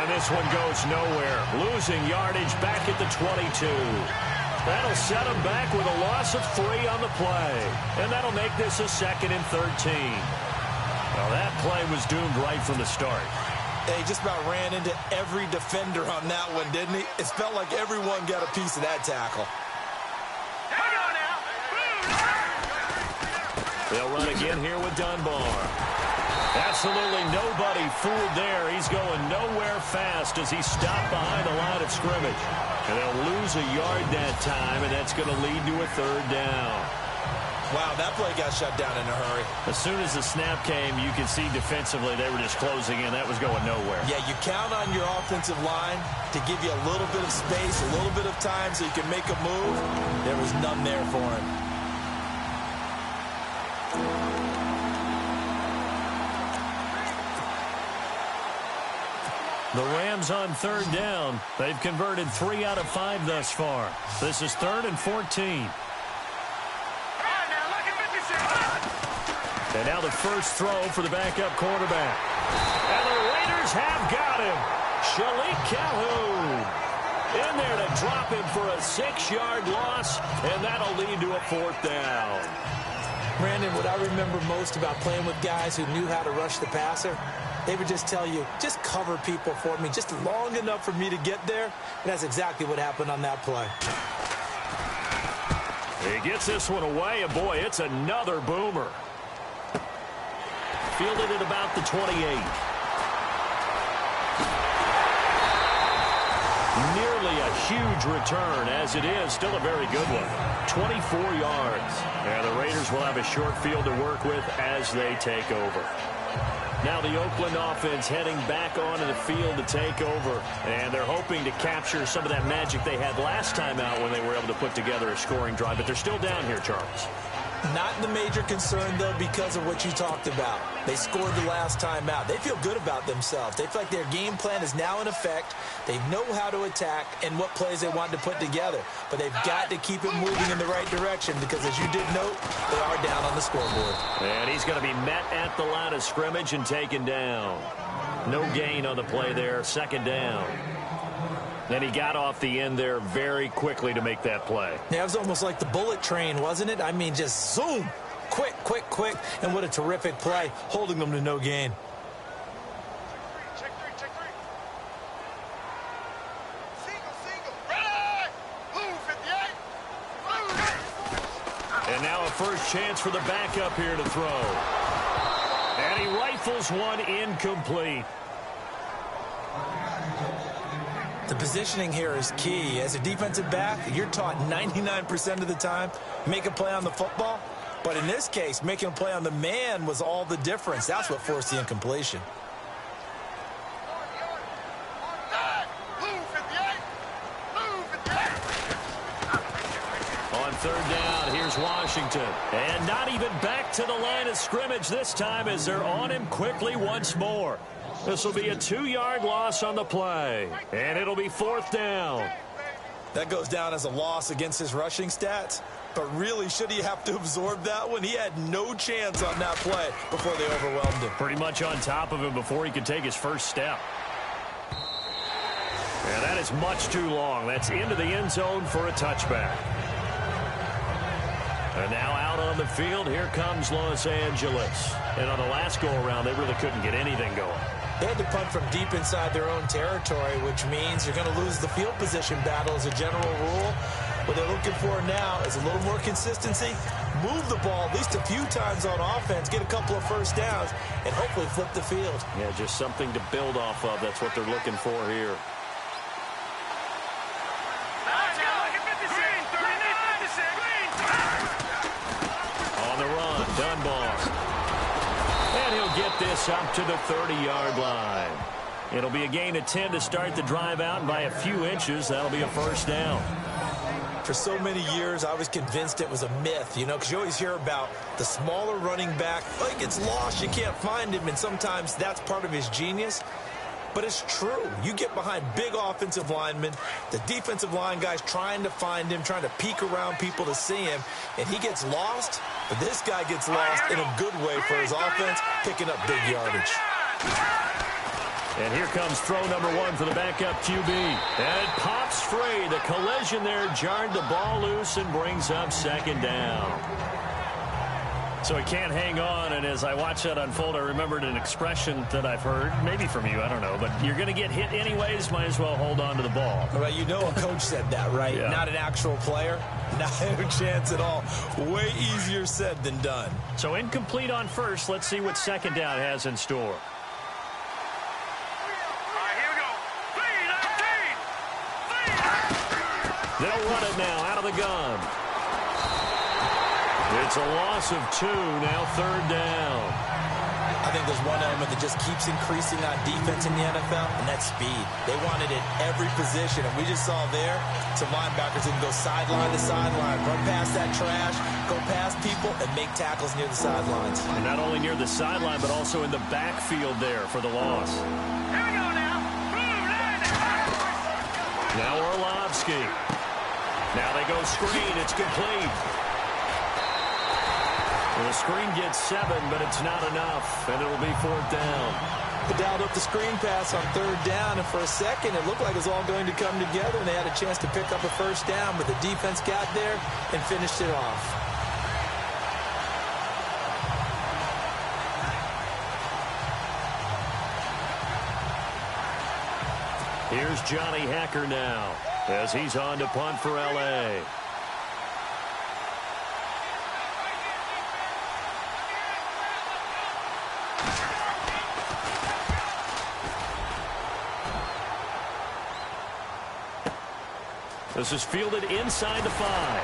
This one goes nowhere. Losing yardage back at the 22. That'll set them back with a loss of 3 on the play. And that'll make this a 2nd and 13. Well, that play was doomed right from the start. He just about ran into every defender on that one, didn't he? It felt like everyone got a piece of that tackle. They'll run again here with Dunbar. Absolutely nobody fooled there. He's going nowhere fast as he stopped behind the line of scrimmage. And they'll lose a yard that time, and that's going to lead to a 3rd down. Wow, that play got shut down in a hurry. As soon as the snap came, you could see defensively they were just closing in. That was going nowhere. Yeah, you count on your offensive line to give you a little bit of space, a little bit of time so you can make a move. There was none there for him. The Rams on 3rd down. They've converted 3 out of 5 thus far. This is 3rd and 14. And now the first throw for the backup quarterback. And the Raiders have got him. Shalik Calhoun in there to drop him for a 6-yard loss, and that'll lead to a 4th down. Brandon, what I remember most about playing with guys who knew how to rush the passer, they would just tell you, just cover people for me, just long enough for me to get there. And that's exactly what happened on that play. He gets this one away, and boy, it's another boomer. Fielded at about the 28. Nearly a huge return, as it is still a very good one. 24 yards. And the Raiders will have a short field to work with as they take over. Now the Oakland offense heading back onto the field to take over. And they're hoping to capture some of that magic they had last time out when they were able to put together a scoring drive. But they're still down here, Charles. Not the major concern, though, because of what you talked about. They scored the last time out. They feel good about themselves. They feel like their game plan is now in effect. They know how to attack and what plays they want to put together. But they've got to keep it moving in the right direction because, as you did note, they are down on the scoreboard. And he's going to be met at the line of scrimmage and taken down. No gain on the play there. Second down. Then he got off the end there very quickly to make that play. Yeah, it was almost like the bullet train, wasn't it? I mean, just zoom. Quick, quick, quick. And what a terrific play, holding them to no gain. Check three. Single. Ready! Move, 58. Move. And now a first chance for the backup here to throw. And he rifles one incomplete. The positioning here is key. As a defensive back, you're taught 99% of the time, make a play on the football. But in this case, making a play on the man was all the difference. That's what forced the incompletion. On third down, here's Washington. And not even back to the line of scrimmage this time as they're on him quickly once more. This will be a 2-yard loss on the play. And it'll be fourth down. That goes down as a loss against his rushing stats. But really, should he have to absorb that one? He had no chance on that play before they overwhelmed him. Pretty much on top of him before he could take his first step. And that is much too long. That's into the end zone for a touchback. And now out on the field, here comes Los Angeles. And on the last go-around, they really couldn't get anything going. They had to punt from deep inside their own territory, which means you're going to lose the field position battle as a general rule. What they're looking for now is a little more consistency, move the ball at least a few times on offense, get a couple of first downs, and hopefully flip the field. Yeah, just something to build off of. That's what they're looking for here. On the run, Dunbar. And he'll get this up to the 30-yard line. It'll be a gain of 10 to start the drive out, and by a few inches, that'll be a first down. For so many years, I was convinced it was a myth, you know, because you always hear about the smaller running back, like it's lost, you can't find him, and sometimes that's part of his genius. But it's true. You get behind big offensive linemen, the defensive line guys trying to find him, trying to peek around people to see him, and he gets lost. But this guy gets lost in a good way for his offense, picking up big yardage. And here comes throw number 1 for the backup QB. And it pops free. The collision there jarred the ball loose and brings up second down. So he can't hang on, and as I watched that unfold, I remembered an expression that I've heard, maybe from you, I don't know, but you're going to get hit anyways, might as well hold on to the ball. Well, you know a coach said that, right? Yeah. Not an actual player. Not a chance at all. Way easier said than done. So incomplete on first. Let's see what second down has in store. They'll run it now out of the gun. It's a loss of 2, now third down. I think there's one element that just keeps increasing on defense in the NFL, and that's speed. They want it at every position, and we just saw there some linebackers who can go sideline to sideline, run past that trash, go past people, and make tackles near the sidelines. And not only near the sideline, but also in the backfield there for the loss. Here we go now. Now Orlovsky. Now they go screen. It's complete. Well, the screen gets 7, but it's not enough, and it'll be fourth down. They dialed up the screen pass on third down, and for a second, it looked like it was all going to come together, and they had a chance to pick up a first down, but the defense got there and finished it off. Here's Johnny Hacker now as he's on to punt for L.A. This is fielded inside the 5.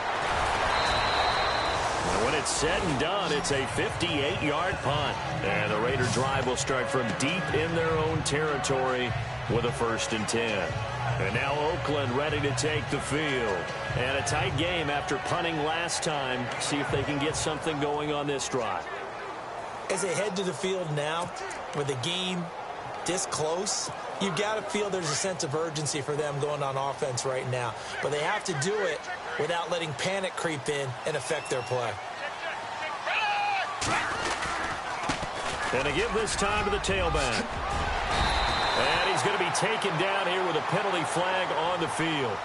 When it's said and done, it's a 58-yard punt. And the Raider drive will start from deep in their own territory with a 1st and 10. And now Oakland ready to take the field. And a tight game after punting last time. See if they can get something going on this drive. As they head to the field now, with the game this close, you've got to feel there's a sense of urgency for them going on offense right now. But they have to do it without letting panic creep in and affect their play. And to give this time to the tailback. And he's going to be taken down here with a penalty flag on the field.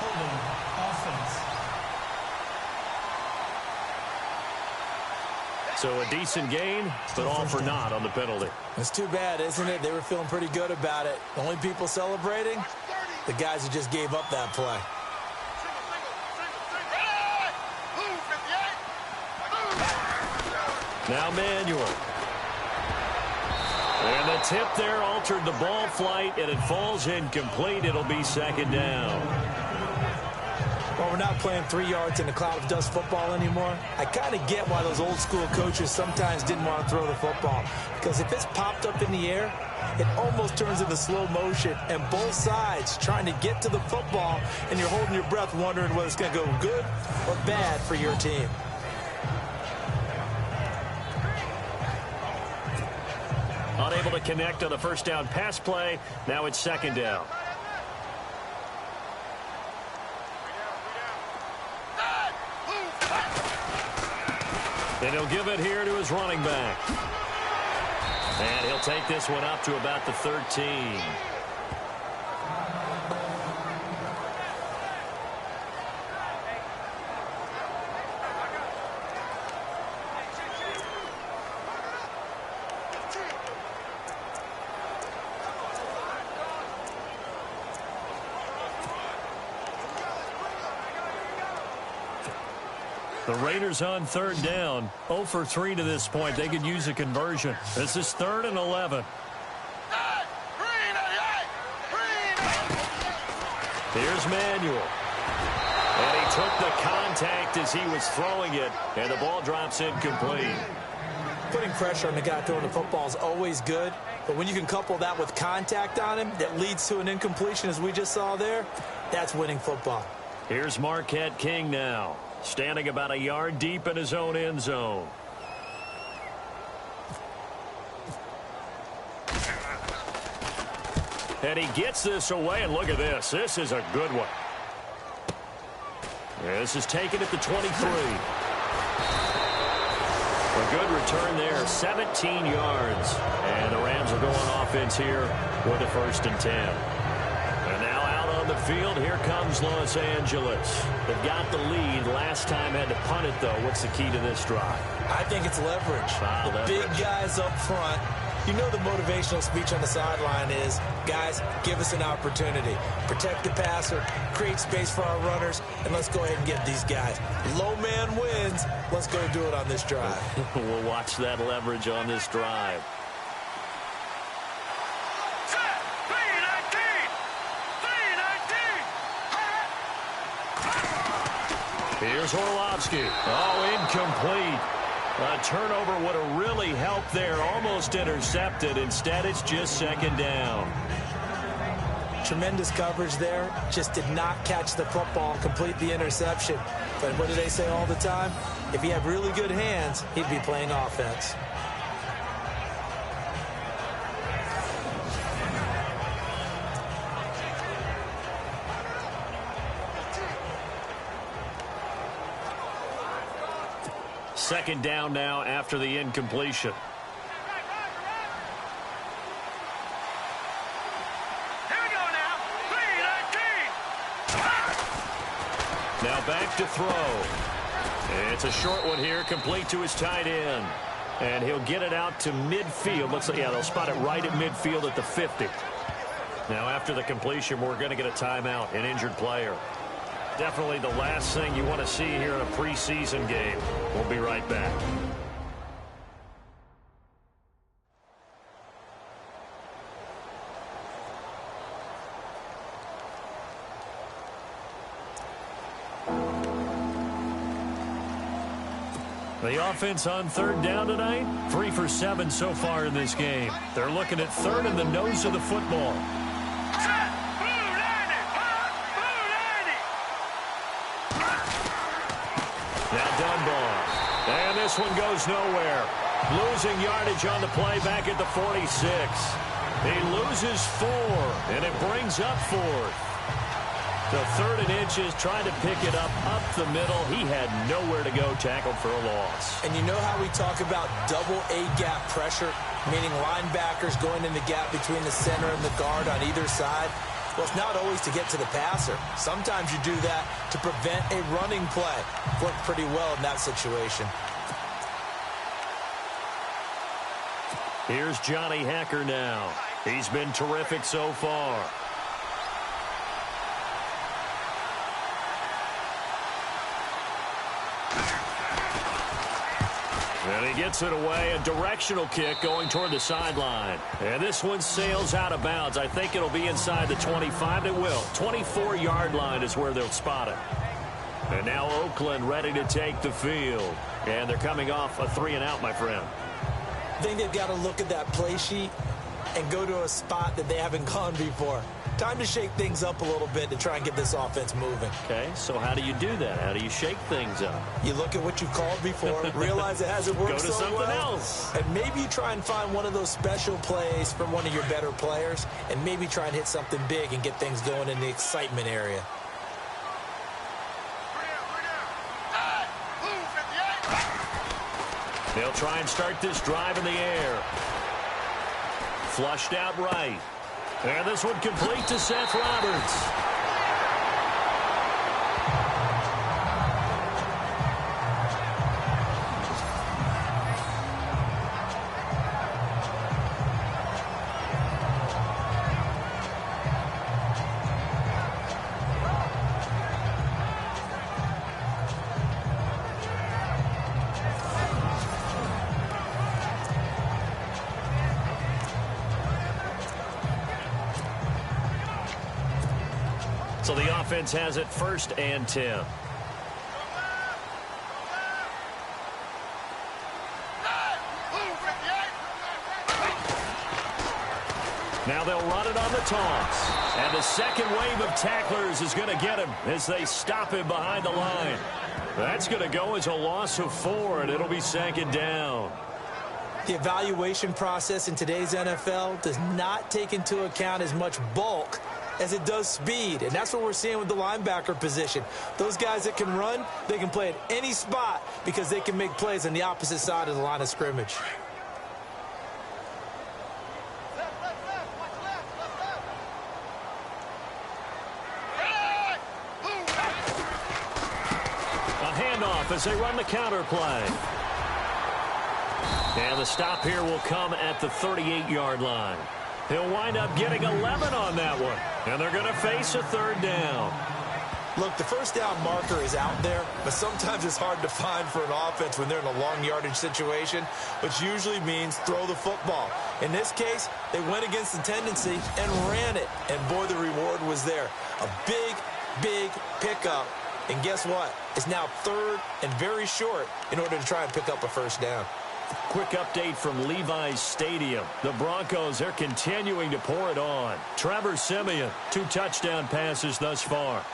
Holding offense. So a decent gain, but all for naught on the penalty. It's too bad, isn't it? They were feeling pretty good about it. The only people celebrating, the guys who just gave up that play. Now Manuel. And the tip there altered the ball flight, and it falls incomplete. It'll be 2nd down. Well, we're not playing 3 yards in a cloud of dust football anymore. I kind of get why those old school coaches sometimes didn't want to throw the football. Because if it's popped up in the air, it almost turns into slow motion. And both sides trying to get to the football, and you're holding your breath wondering whether it's going to go good or bad for your team. Unable to connect on the 1st down pass play. Now it's 2nd down. And he'll give it here to his running back. And he'll take this one up to about the 13. The Raiders on 3rd down. 0 for 3 to this point. They could use a conversion. This is 3rd and 11. Here's Manuel. And he took the contact as he was throwing it, and the ball drops incomplete. Putting pressure on the guy throwing the football is always good, but when you can couple that with contact on him that leads to an incompletion, as we just saw there, that's winning football. Here's Marquette King now, standing about a yard deep in his own end zone. And he gets this away, and look at this. This is a good one. This is taken at the 23. A good return there, 17 yards. And the Rams are going offense here with a 1st and 10. And now out on the field, here comes Los Angeles. They've got the lead. Last time had to punt it, though. What's the key to this drive? I think it's leverage. Leverage. Big guys up front. You know the motivational speech on the sideline is, guys, give us an opportunity. Protect the passer, create space for our runners, and let's go ahead and get these guys. Low man wins. Let's go do it on this drive. We'll watch that leverage on this drive. Here's Orlovsky. Oh, incomplete. A turnover would have really helped there. Almost intercepted. Instead, it's just 2nd down. Tremendous coverage there. Just did not catch the football and complete the interception. But what do they say all the time? If he had really good hands, he'd be playing offense. Second down now after the incompletion. Here we go now. 3-19. Now back to throw. It's a short one here, complete to his tight end. And he'll get it out to midfield. Looks like, yeah, they'll spot it right at midfield at the 50. Now after the completion, we're going to get a timeout, an injured player. Definitely the last thing you want to see here in a preseason game. We'll be right back. The offense on third down tonight, 3 for 7 so far in this game. They're looking at third in the nose of the football. Now Dunbar. And this one goes nowhere. Losing yardage on the play back at the 46. He loses 4, and it brings up 4th. The 3rd and inches, trying to pick it up the middle. He had nowhere to go, tackled for a loss. And you know how we talk about double A-gap pressure, meaning linebackers going in the gap between the center and the guard on either side? Well, it's not always to get to the passer. Sometimes you do that to prevent a running play. Worked pretty well in that situation. Here's Johnny Hacker now. He's been terrific so far. And he gets it away, a directional kick going toward the sideline. And this one sails out of bounds. I think it'll be inside the 25. It will. 24-yard line is where they'll spot it. And now Oakland ready to take the field. And they're coming off a 3-and-out, my friend. I think they've got to look at that play sheet and go to a spot that they haven't gone before. Time to shake things up a little bit to try and get this offense moving. Okay, so how do you do that? How do you shake things up? You look at what you've called before, realize it hasn't worked so well. Go to something else. And maybe you try and find one of those special plays from one of your better players, and maybe try and hit something big and get things going in the excitement area. They'll try and start this drive in the air. Flushed out right. And this one complete to Seth Roberts. So the offense has it 1st and 10. Now they'll run it on the toss. And the second wave of tacklers is going to get him as they stop him behind the line. That's going to go as a loss of 4, and it'll be 2nd down. The evaluation process in today's NFL does not take into account as much bulk as it does speed, and that's what we're seeing with the linebacker position. Those guys that can run, they can play at any spot because they can make plays on the opposite side of the line of scrimmage. A handoff as they run the counter play. And the stop here will come at the 38-yard line. He'll wind up getting 11 on that one. And they're going to face a 3rd down. Look, the 1st down marker is out there, but sometimes it's hard to find for an offense when they're in a long yardage situation, which usually means throw the football. In this case, they went against the tendency and ran it. And boy, the reward was there. A big, big pickup. And guess what? It's now 3rd and very short in order to try and pick up a 1st down. Quick update from Levi's Stadium. The Broncos are continuing to pour it on. Trevor Siemian, 2 touchdown passes thus far.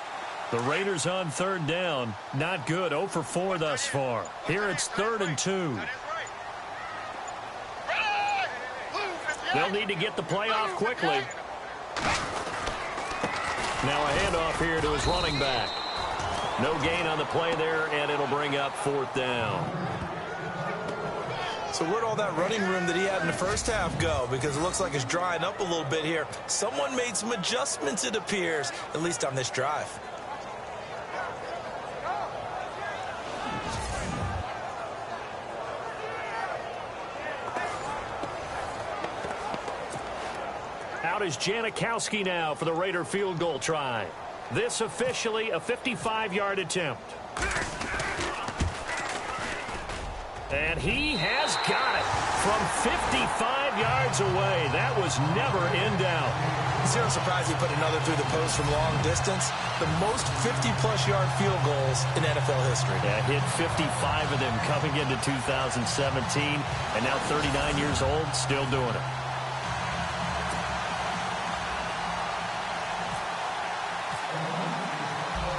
The Raiders on 3rd down, not good, 0 for 4 thus far. Here it's 3rd and 2. They'll need to get the play off quickly. Now a handoff here to his running back. No gain on the play there, and it'll bring up 4th down. So where'd all that running room that he had in the 1st half go? Because it looks like it's drying up a little bit here. Someone made some adjustments, it appears, at least on this drive. Out is Janikowski now for the Raider field goal try. This officially a 55-yard attempt. And he has got it from 55 yards away. That was never in doubt. Zero surprise he put another through the post from long distance. The most 50-plus yard field goals in NFL history. Yeah, hit 55 of them coming into 2017, and now 39 years old, still doing it.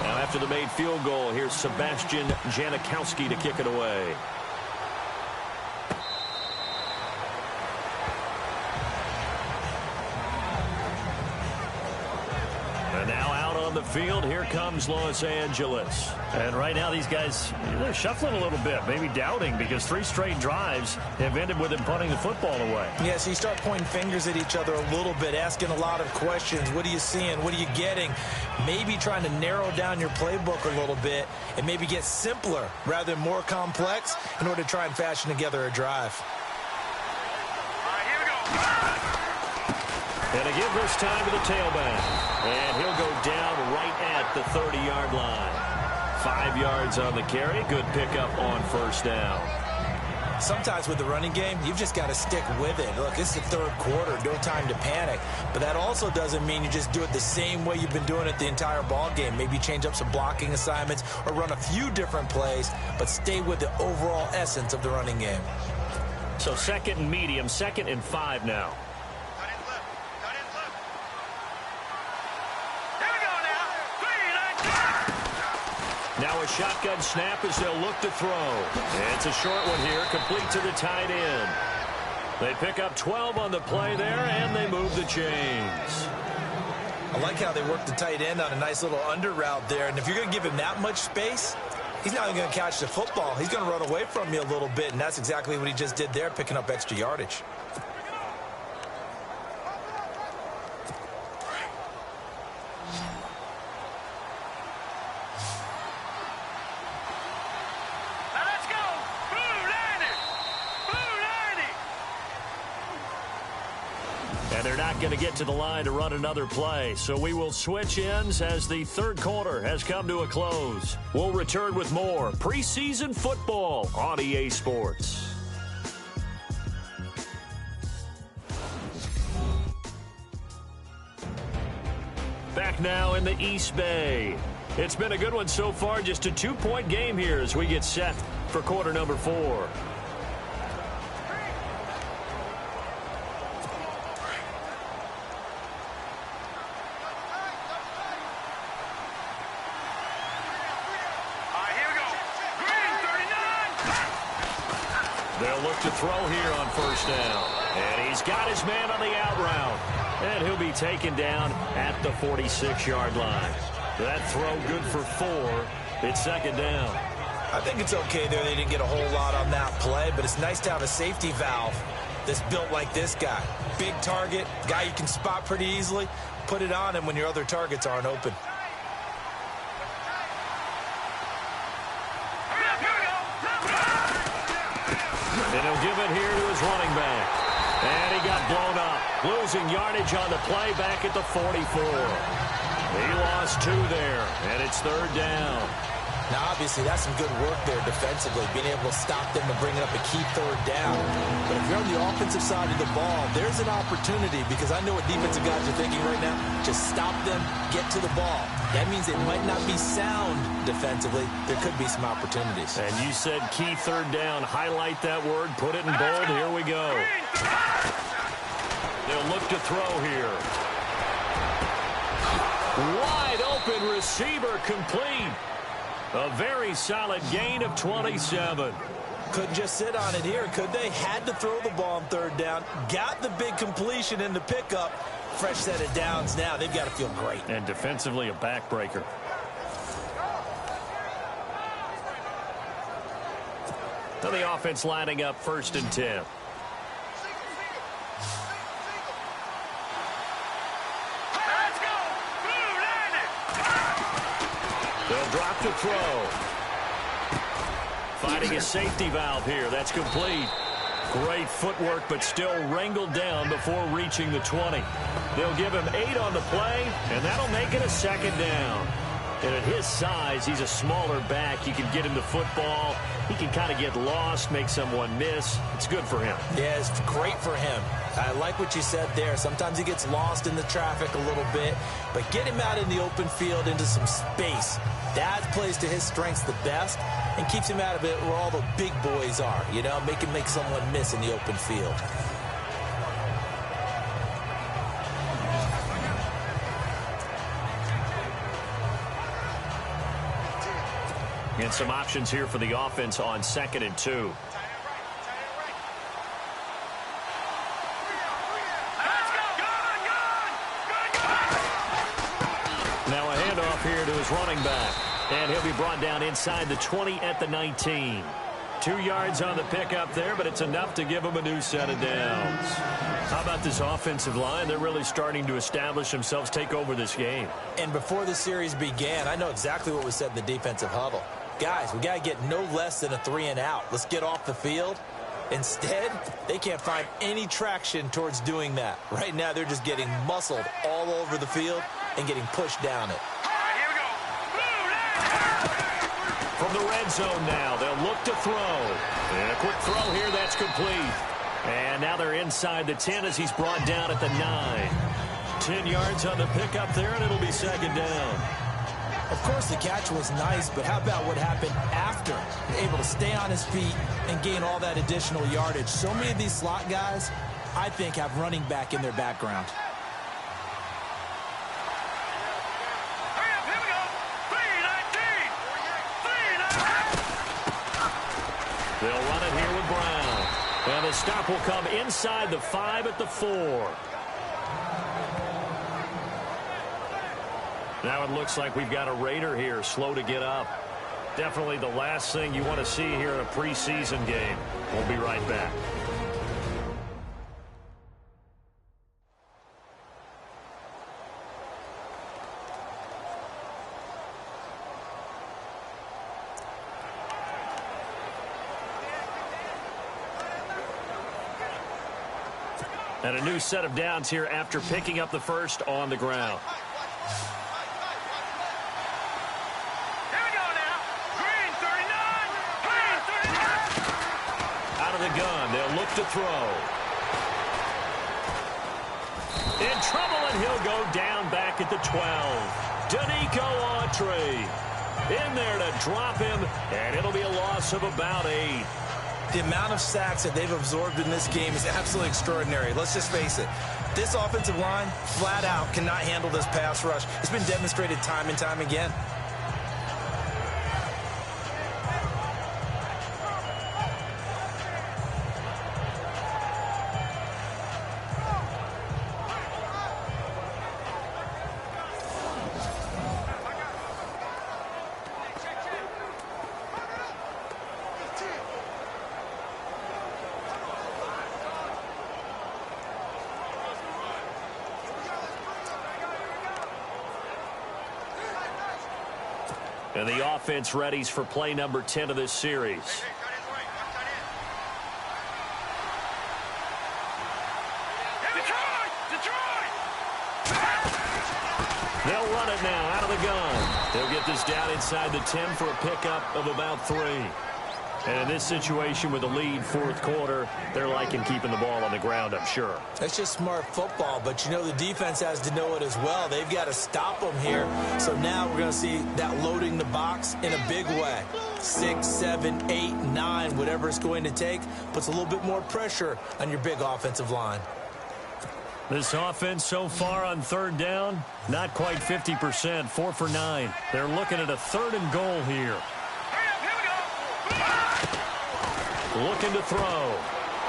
Now after the made field goal, here's Sebastian Janikowski to kick it away. The field, here comes Los Angeles. And right now these guys, they're shuffling a little bit, maybe doubting, because 3 straight drives have ended with them punting the football away. Yeah, so you start pointing fingers at each other a little bit, asking a lot of questions. What are you seeing? What are you getting? Maybe trying to narrow down your playbook a little bit and maybe get simpler rather than more complex in order to try and fashion together a drive. All right, here we go. And a give this time to the tailback. And he'll go down right at the 30-yard line. 5 yards on the carry. Good pickup on first down. Sometimes with the running game, you've just got to stick with it. Look, this is the third quarter, no time to panic. But that also doesn't mean you just do it the same way you've been doing it the entire ball game. Maybe change up some blocking assignments or run a few different plays, but stay with the overall essence of the running game. So 2nd and medium, 2nd and 5 now. Now a shotgun snap as they'll look to throw. And it's a short one here, complete to the tight end. They pick up 12 on the play there, and they move the chains. I like how they work the tight end on a nice little under route there. And if you're going to give him that much space, he's not even going to catch the football. He's going to run away from you a little bit, and that's exactly what he just did there, picking up extra yardage. And they're not going to get to the line to run another play. So we will switch ends as the third quarter has come to a close. We'll return with more preseason football on EA Sports. Back now in the East Bay. It's been a good one so far. Just a 2-point game here as we get set for quarter number 4. They'll look to throw here on first down. And he's got his man on the out route. And he'll be taken down at the 46-yard line. That throw good for 4. It's 2nd down. I think it's okay there. They didn't get a whole lot on that play, but it's nice to have a safety valve that's built like this guy. Big target, guy you can spot pretty easily. Put it on him when your other targets aren't open. And he'll give it here to his running back. And he got blown up. Losing yardage on the play back at the 44. He lost 2 there, and it's 3rd down. Now, obviously, that's some good work there defensively, being able to stop them and bringing up a key 3rd down. But if you're on the offensive side of the ball, there's an opportunity, because I know what defensive guys are thinking right now. Just stop them, get to the ball. That means it might not be sound defensively. There could be some opportunities. And you said key 3rd down. Highlight that word. Put it in bold. Here we go. They'll look to throw here. Wide open receiver complete. A very solid gain of 27. Couldn't just sit on it here, could they? Had to throw the ball on 3rd down. Got the big completion in the pickup. Fresh set of downs now. They've got to feel great. And defensively a backbreaker. So the offense lining up 1st and 10. They'll drop to throw. Finding a safety valve here. That's complete. Great footwork, but still wrangled down before reaching the 20. They'll give him 8 on the play, and that'll make it a 2nd down. And at his size, he's a smaller back. You can get him the football. He can kind of get lost, make someone miss. It's good for him. Yeah, it's great for him. I like what you said there. Sometimes he gets lost in the traffic a little bit, but get him out in the open field into some space. That plays to his strengths the best and keeps him out of it where all the big boys are, you know, make him make someone miss in the open field. And some options here for the offense on 2nd and 2. Now a handoff here to his running back. And he'll be brought down inside the 20 at the 19. 2 yards on the pickup there, but it's enough to give him a new set of downs. How about this offensive line? They're really starting to establish themselves, take over this game. And before the series began, I know exactly what was said in the defensive huddle. Guys, we got to get no less than a 3-and-out. Let's get off the field. Instead, they can't find any traction towards doing that. Right now, they're just getting muscled all over the field and getting pushed down it. From the red zone now, they'll look to throw. And a quick throw here, that's complete. And now they're inside the 10 as he's brought down at the 9. 10 yards on the pickup there, and it'll be 2nd down. Of course, the catch was nice, but how about what happened after? Able to stay on his feet and gain all that additional yardage. So many of these slot guys, I think, have running back in their background. They'll run it here with Brown. And the stop will come inside the 5 at the 4. Now it looks like we've got a Raider here, slow to get up. Definitely the last thing you want to see here in a preseason game. We'll be right back. And a new set of downs here after picking up the first on the ground. Here we go now. Green 39. Green 39. Out of the gun, they'll look to throw. In trouble, and he'll go down back at the 12. Danico Autry in there to drop him, and it'll be a loss of about 8. The amount of sacks that they've absorbed in this game is absolutely extraordinary. Let's just face it. This offensive line, flat out, cannot handle this pass rush. It's been demonstrated time and time again. And the offense readies for play number 10 of this series. They'll run it now out of the gun. They'll get this down inside the 10 for a pickup of about 3. And in this situation with the lead, 4th quarter, they're liking keeping the ball on the ground, I'm sure. That's just smart football, but you know the defense has to know it as well. They've got to stop them here. So now we're going to see that loading the box in a big way. 6, 7, 8, 9, whatever it's going to take, puts a little bit more pressure on your big offensive line. This offense so far on 3rd down, not quite 50%, 4 for 9. They're looking at a 3rd and goal here. Looking to throw.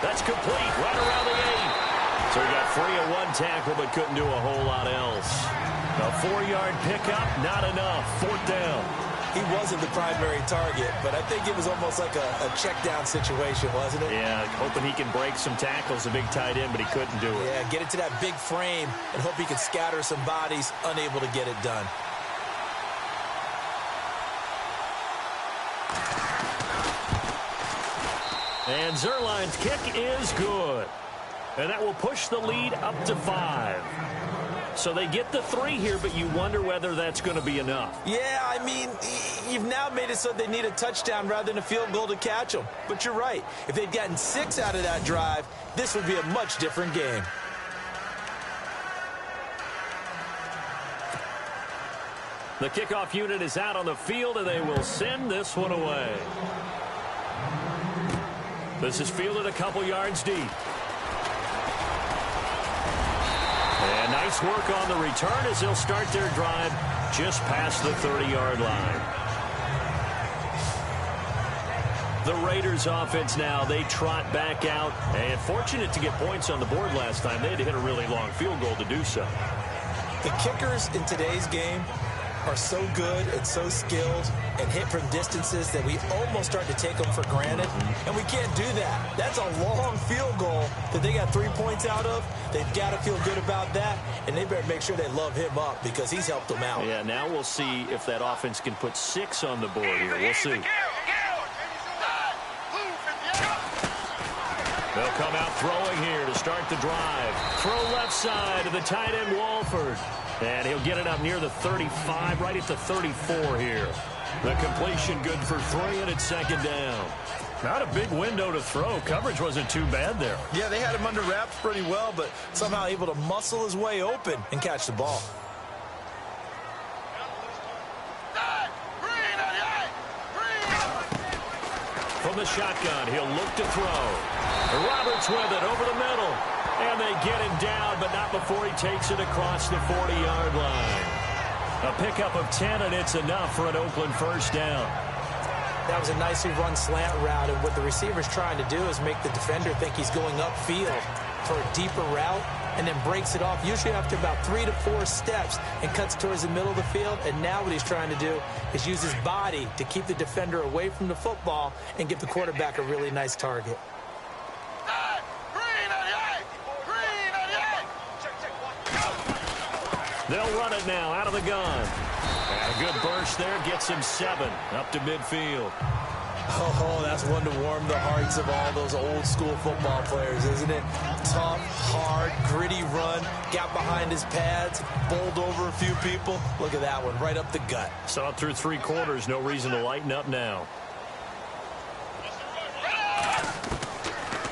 That's complete right around the 8. So he got free of 1 tackle but couldn't do a whole lot else. A 4-yard pickup, not enough. 4th down. He wasn't the primary target, but I think it was almost like a check down situation, wasn't it? Yeah, hoping he can break some tackles, a big tight end, but he couldn't do it. Yeah, get it to that big frame and hope he can scatter some bodies, unable to get it done. And Zerline's kick is good. And that will push the lead up to 5. So they get the 3 here, but you wonder whether that's going to be enough. Yeah, I mean, you've now made it so they need a touchdown rather than a field goal to catch them. But you're right. If they'd gotten 6 out of that drive, this would be a much different game. The kickoff unit is out on the field, and they will send this one away. This is fielded a couple yards deep. And nice work on the return as they'll start their drive just past the 30-yard line. The Raiders offense now, they trot back out. And fortunate to get points on the board last time. They had to hit a really long field goal to do so. The kickers in today's game are so good and so skilled and hit from distances that we almost start to take them for granted, and we can't do that. That's a long field goal that they got 3 points out of. They've got to feel good about that, and they better make sure they love him up because he's helped them out. Yeah, now we'll see if that offense can put 6 on the board here. We'll see. They'll come out throwing here to start the drive. Throw left side to the tight end, Walford. And he'll get it up near the 35, right at the 34 here. The completion good for 3, and it's second down. Not a big window to throw. Coverage wasn't too bad there. Yeah, they had him under wraps pretty well, but somehow able to muscle his way open and catch the ball. From the shotgun, he'll look to throw. Roberts with it over the middle. And they get him down, but not before he takes it across the 40-yard line. A pickup of 10, and it's enough for an Oakland first down. That was a nicely run slant route, and what the receiver's trying to do is make the defender think he's going upfield for a deeper route, and then breaks it off, usually after about 3 to 4 steps, and cuts towards the middle of the field. And now what he's trying to do is use his body to keep the defender away from the football and give the quarterback a really nice target. They'll run it now out of the gun. And a good burst there gets him 7 up to midfield. Oh, that's one to warm the hearts of all those old school football players, isn't it? Tough, hard, gritty run, got behind his pads, bowled over a few people. Look at that one, right up the gut. Saw it through 3 quarters, no reason to lighten up now.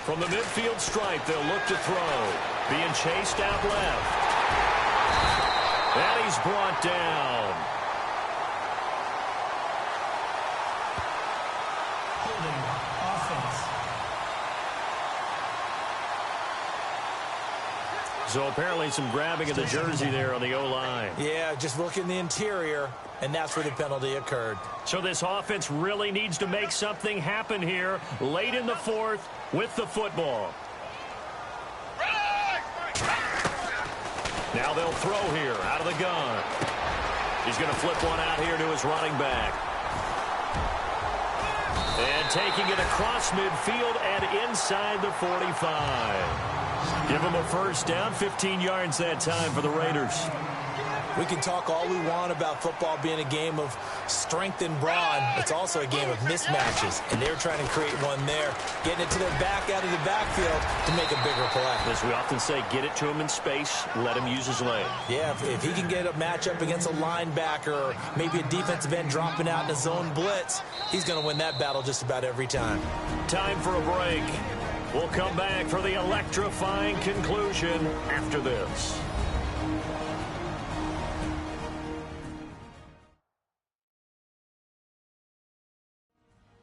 From the midfield stripe, they'll look to throw. Being chased out left. And he's brought down. Holding offense. So apparently some grabbing of the jersey there on the O-line. Yeah, just look in the interior, and that's where the penalty occurred. So this offense really needs to make something happen here late in the 4th with the football. Now they'll throw here out of the gun. He's going to flip one out here to his running back. And taking it across midfield and inside the 45. Give him a first down, 15 yards that time for the Raiders. We can talk all we want about football being a game of strength and brawn. It's also a game of mismatches, and they're trying to create one there, getting it to their back out of the backfield to make a bigger play. As we often say, get it to him in space, let him use his leg. Yeah, if he can get a matchup against a linebacker or maybe a defensive end dropping out in a zone blitz, he's going to win that battle just about every time. Time for a break. We'll come back for the electrifying conclusion after this.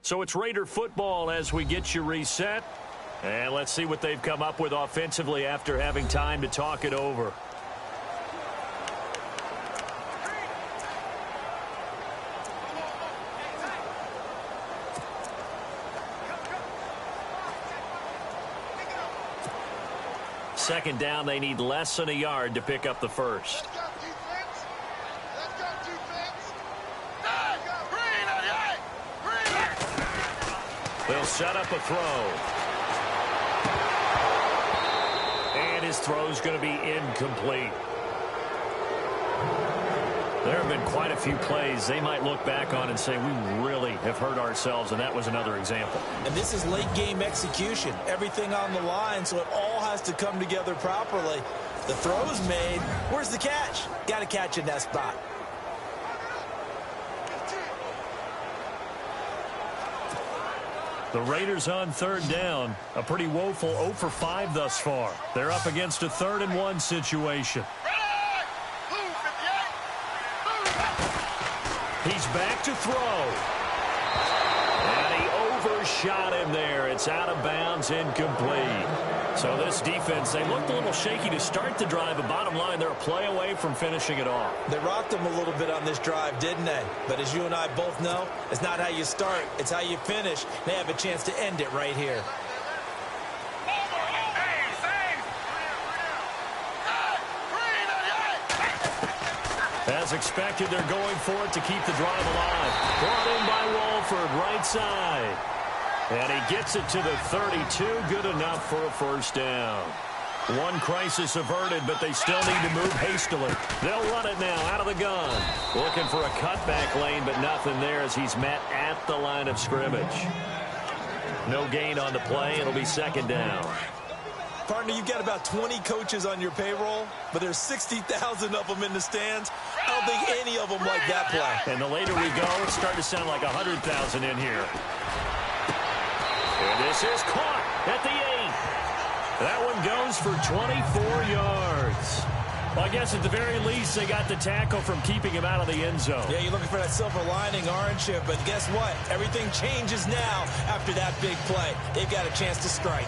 So it's Raider football as we get you reset. And let's see what they've come up with offensively after having time to talk it over. Second down, they need less than a yard to pick up the first. They'll set up a throw. And his throw's going to be incomplete. There have been quite a few plays they might look back on and say, we really have hurt ourselves, and that was another example. And this is late game execution. Everything on the line, so it all has to come together properly. The throw's made. Where's the catch? Got to catch in that spot. The Raiders on third down. A pretty woeful 0 for 5 thus far. They're up against a 3rd-and-1 situation. He's back to throw. And he overshot him there. It's out of bounds, incomplete. So this defense, they looked a little shaky to start the drive, but bottom line, they're a play away from finishing it off. They rocked them a little bit on this drive, didn't they? But as you and I both know, it's not how you start, it's how you finish. They have a chance to end it right here. As expected, they're going for it to keep the drive alive. Brought in by Walford, right side. And he gets it to the 32. Good enough for a first down. One crisis averted, but they still need to move hastily. They'll run it now out of the gun. Looking for a cutback lane, but nothing there as he's met at the line of scrimmage. No gain on the play. It'll be second down. Partner, you've got about 20 coaches on your payroll, but there's 60,000 of them in the stands. I don't think any of them like that play. And the later we go, it's starting to sound like 100,000 in here. And this is caught at the 8. That one goes for 24 yards. Well, I guess at the very least, they got the tackle from keeping him out of the end zone. Yeah, you're looking for that silver lining, aren't you? But guess what? Everything changes now after that big play. They've got a chance to strike.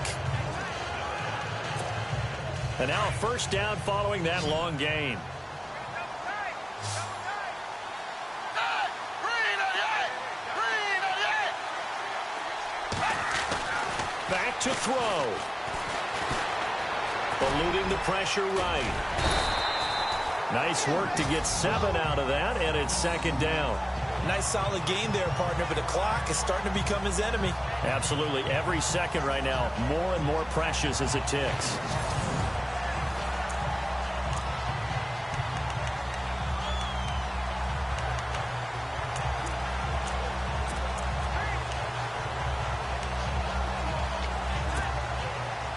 And now a first down following that long gain. Back to throw. Eluding the pressure right. Nice work to get 7 out of that, and it's second down. Nice solid game there, partner, but the clock is starting to become his enemy. Absolutely. Every second right now, more and more precious as it ticks.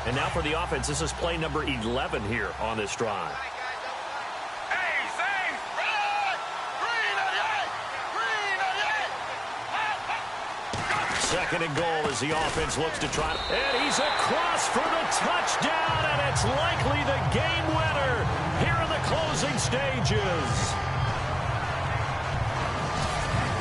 And now for the offense, this is play number 11 here on this drive. Second and goal as the offense looks to try. And he's across for the touchdown, and it's likely the game winner here in the closing stages.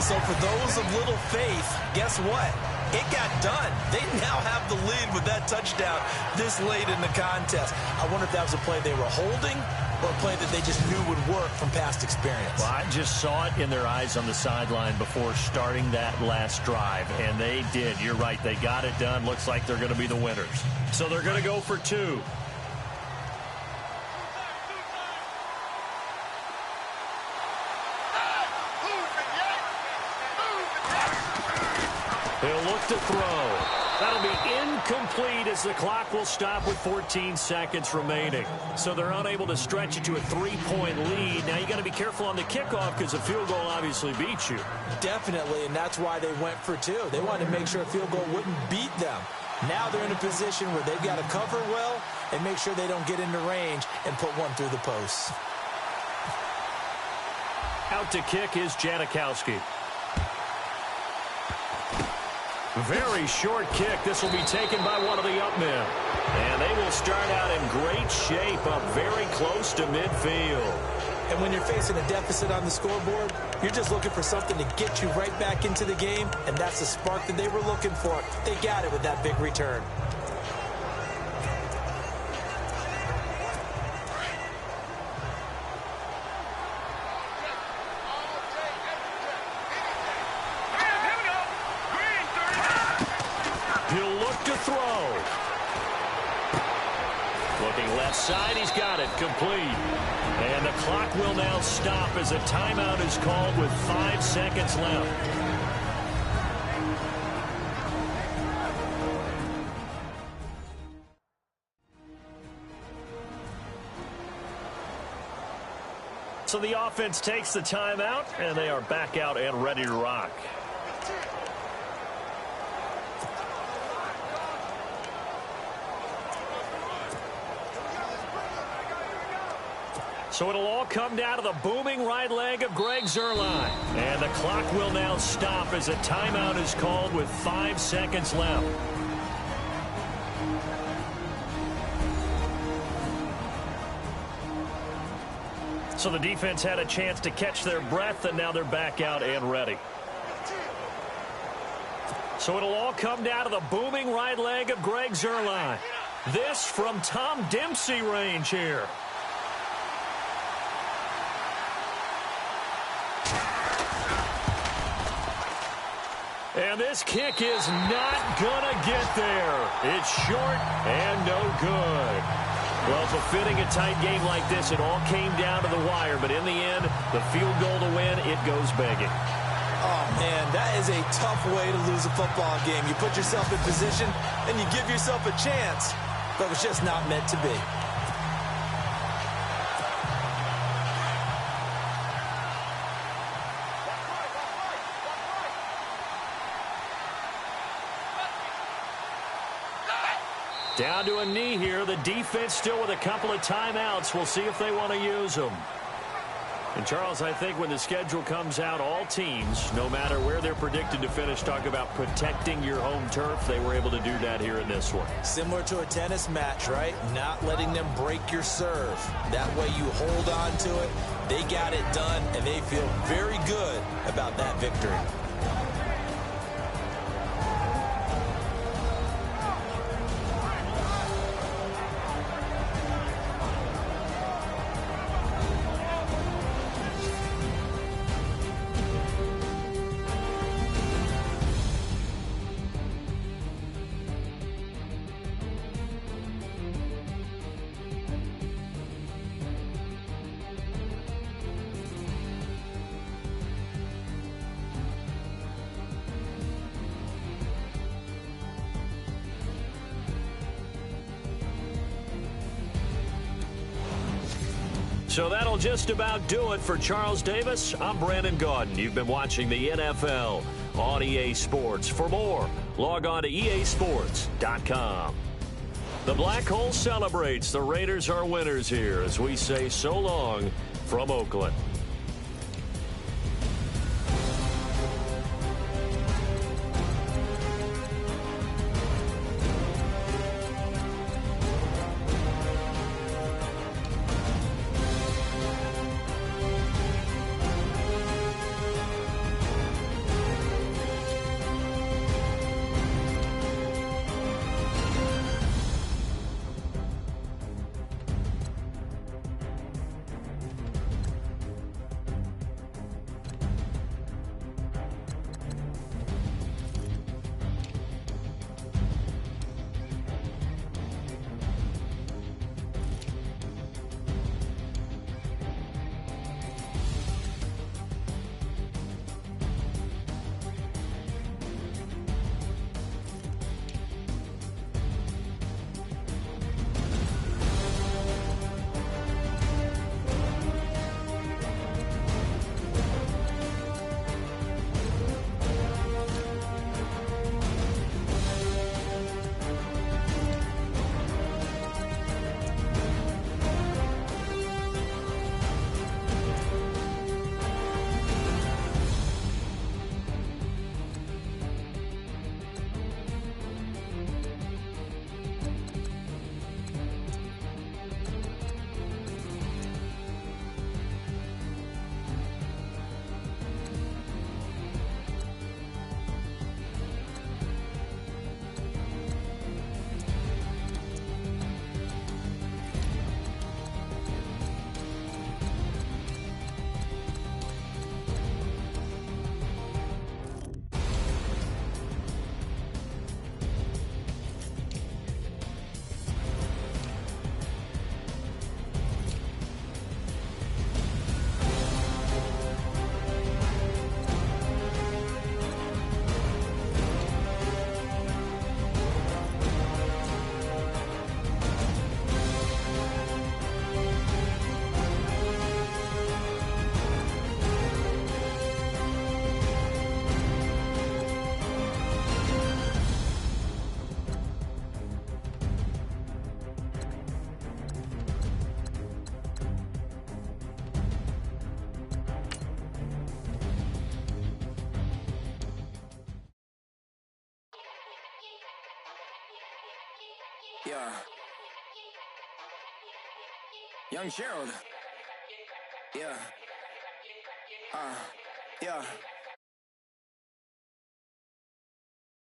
So for those of little faith, guess what? It got done. They now have the lead with that touchdown this late in the contest. I wonder if that was a play they were holding or a play that they just knew would work from past experience. Well, I just saw it in their eyes on the sideline before starting that last drive, and they did. You're right. They got it done. Looks like they're going to be the winners. So they're going to go for 2. He'll look to throw. That'll be incomplete as the clock will stop with 14 seconds remaining. So they're unable to stretch it to a 3-point lead. Now you got to be careful on the kickoff because a field goal obviously beats you. Definitely, and that's why they went for 2. They wanted to make sure a field goal wouldn't beat them. Now they're in a position where they've got to cover well and make sure they don't get into range and put one through the posts. Out to kick is Janikowski. Very short kick. This will be taken by one of the up men. And they will start out in great shape, up very close to midfield. And when you're facing a deficit on the scoreboard, you're just looking for something to get you right back into the game, and that's the spark that they were looking for. They got it with that big return. Left side, he's got it, complete. And the clock will now stop as a timeout is called with 5 seconds left. So the offense takes the timeout, and they are back out and ready to rock. So it'll all come down to the booming right leg of Greg Zuerlein. And the clock will now stop as a timeout is called with 5 seconds left. So the defense had a chance to catch their breath, and now they're back out and ready. So it'll all come down to the booming right leg of Greg Zuerlein. This from Tom Dempsey range here. And this kick is not going to get there. It's short and no good. Well, befitting a tight game like this, it all came down to the wire. But in the end, the field goal to win, it goes begging. Oh, man, that is a tough way to lose a football game. You put yourself in position, and you give yourself a chance. But it was just not meant to be. Down to a knee here. The defense still with a couple of timeouts. We'll see if they want to use them. And, Charles, I think when the schedule comes out, all teams, no matter where they're predicted to finish, talk about protecting your home turf. They were able to do that here in this one. Similar to a tennis match, right? Not letting them break your serve. That way you hold on to it. They got it done, and they feel very good about that victory. So that'll just about do it for Charles Davis. I'm Brandon Gaudin. You've been watching the NFL on EA Sports. For more, log on to easports.com. The Black Hole celebrates. The Raiders are winners here as we say so long from Oakland. Yeah. Young Gerald. Yeah. Yeah.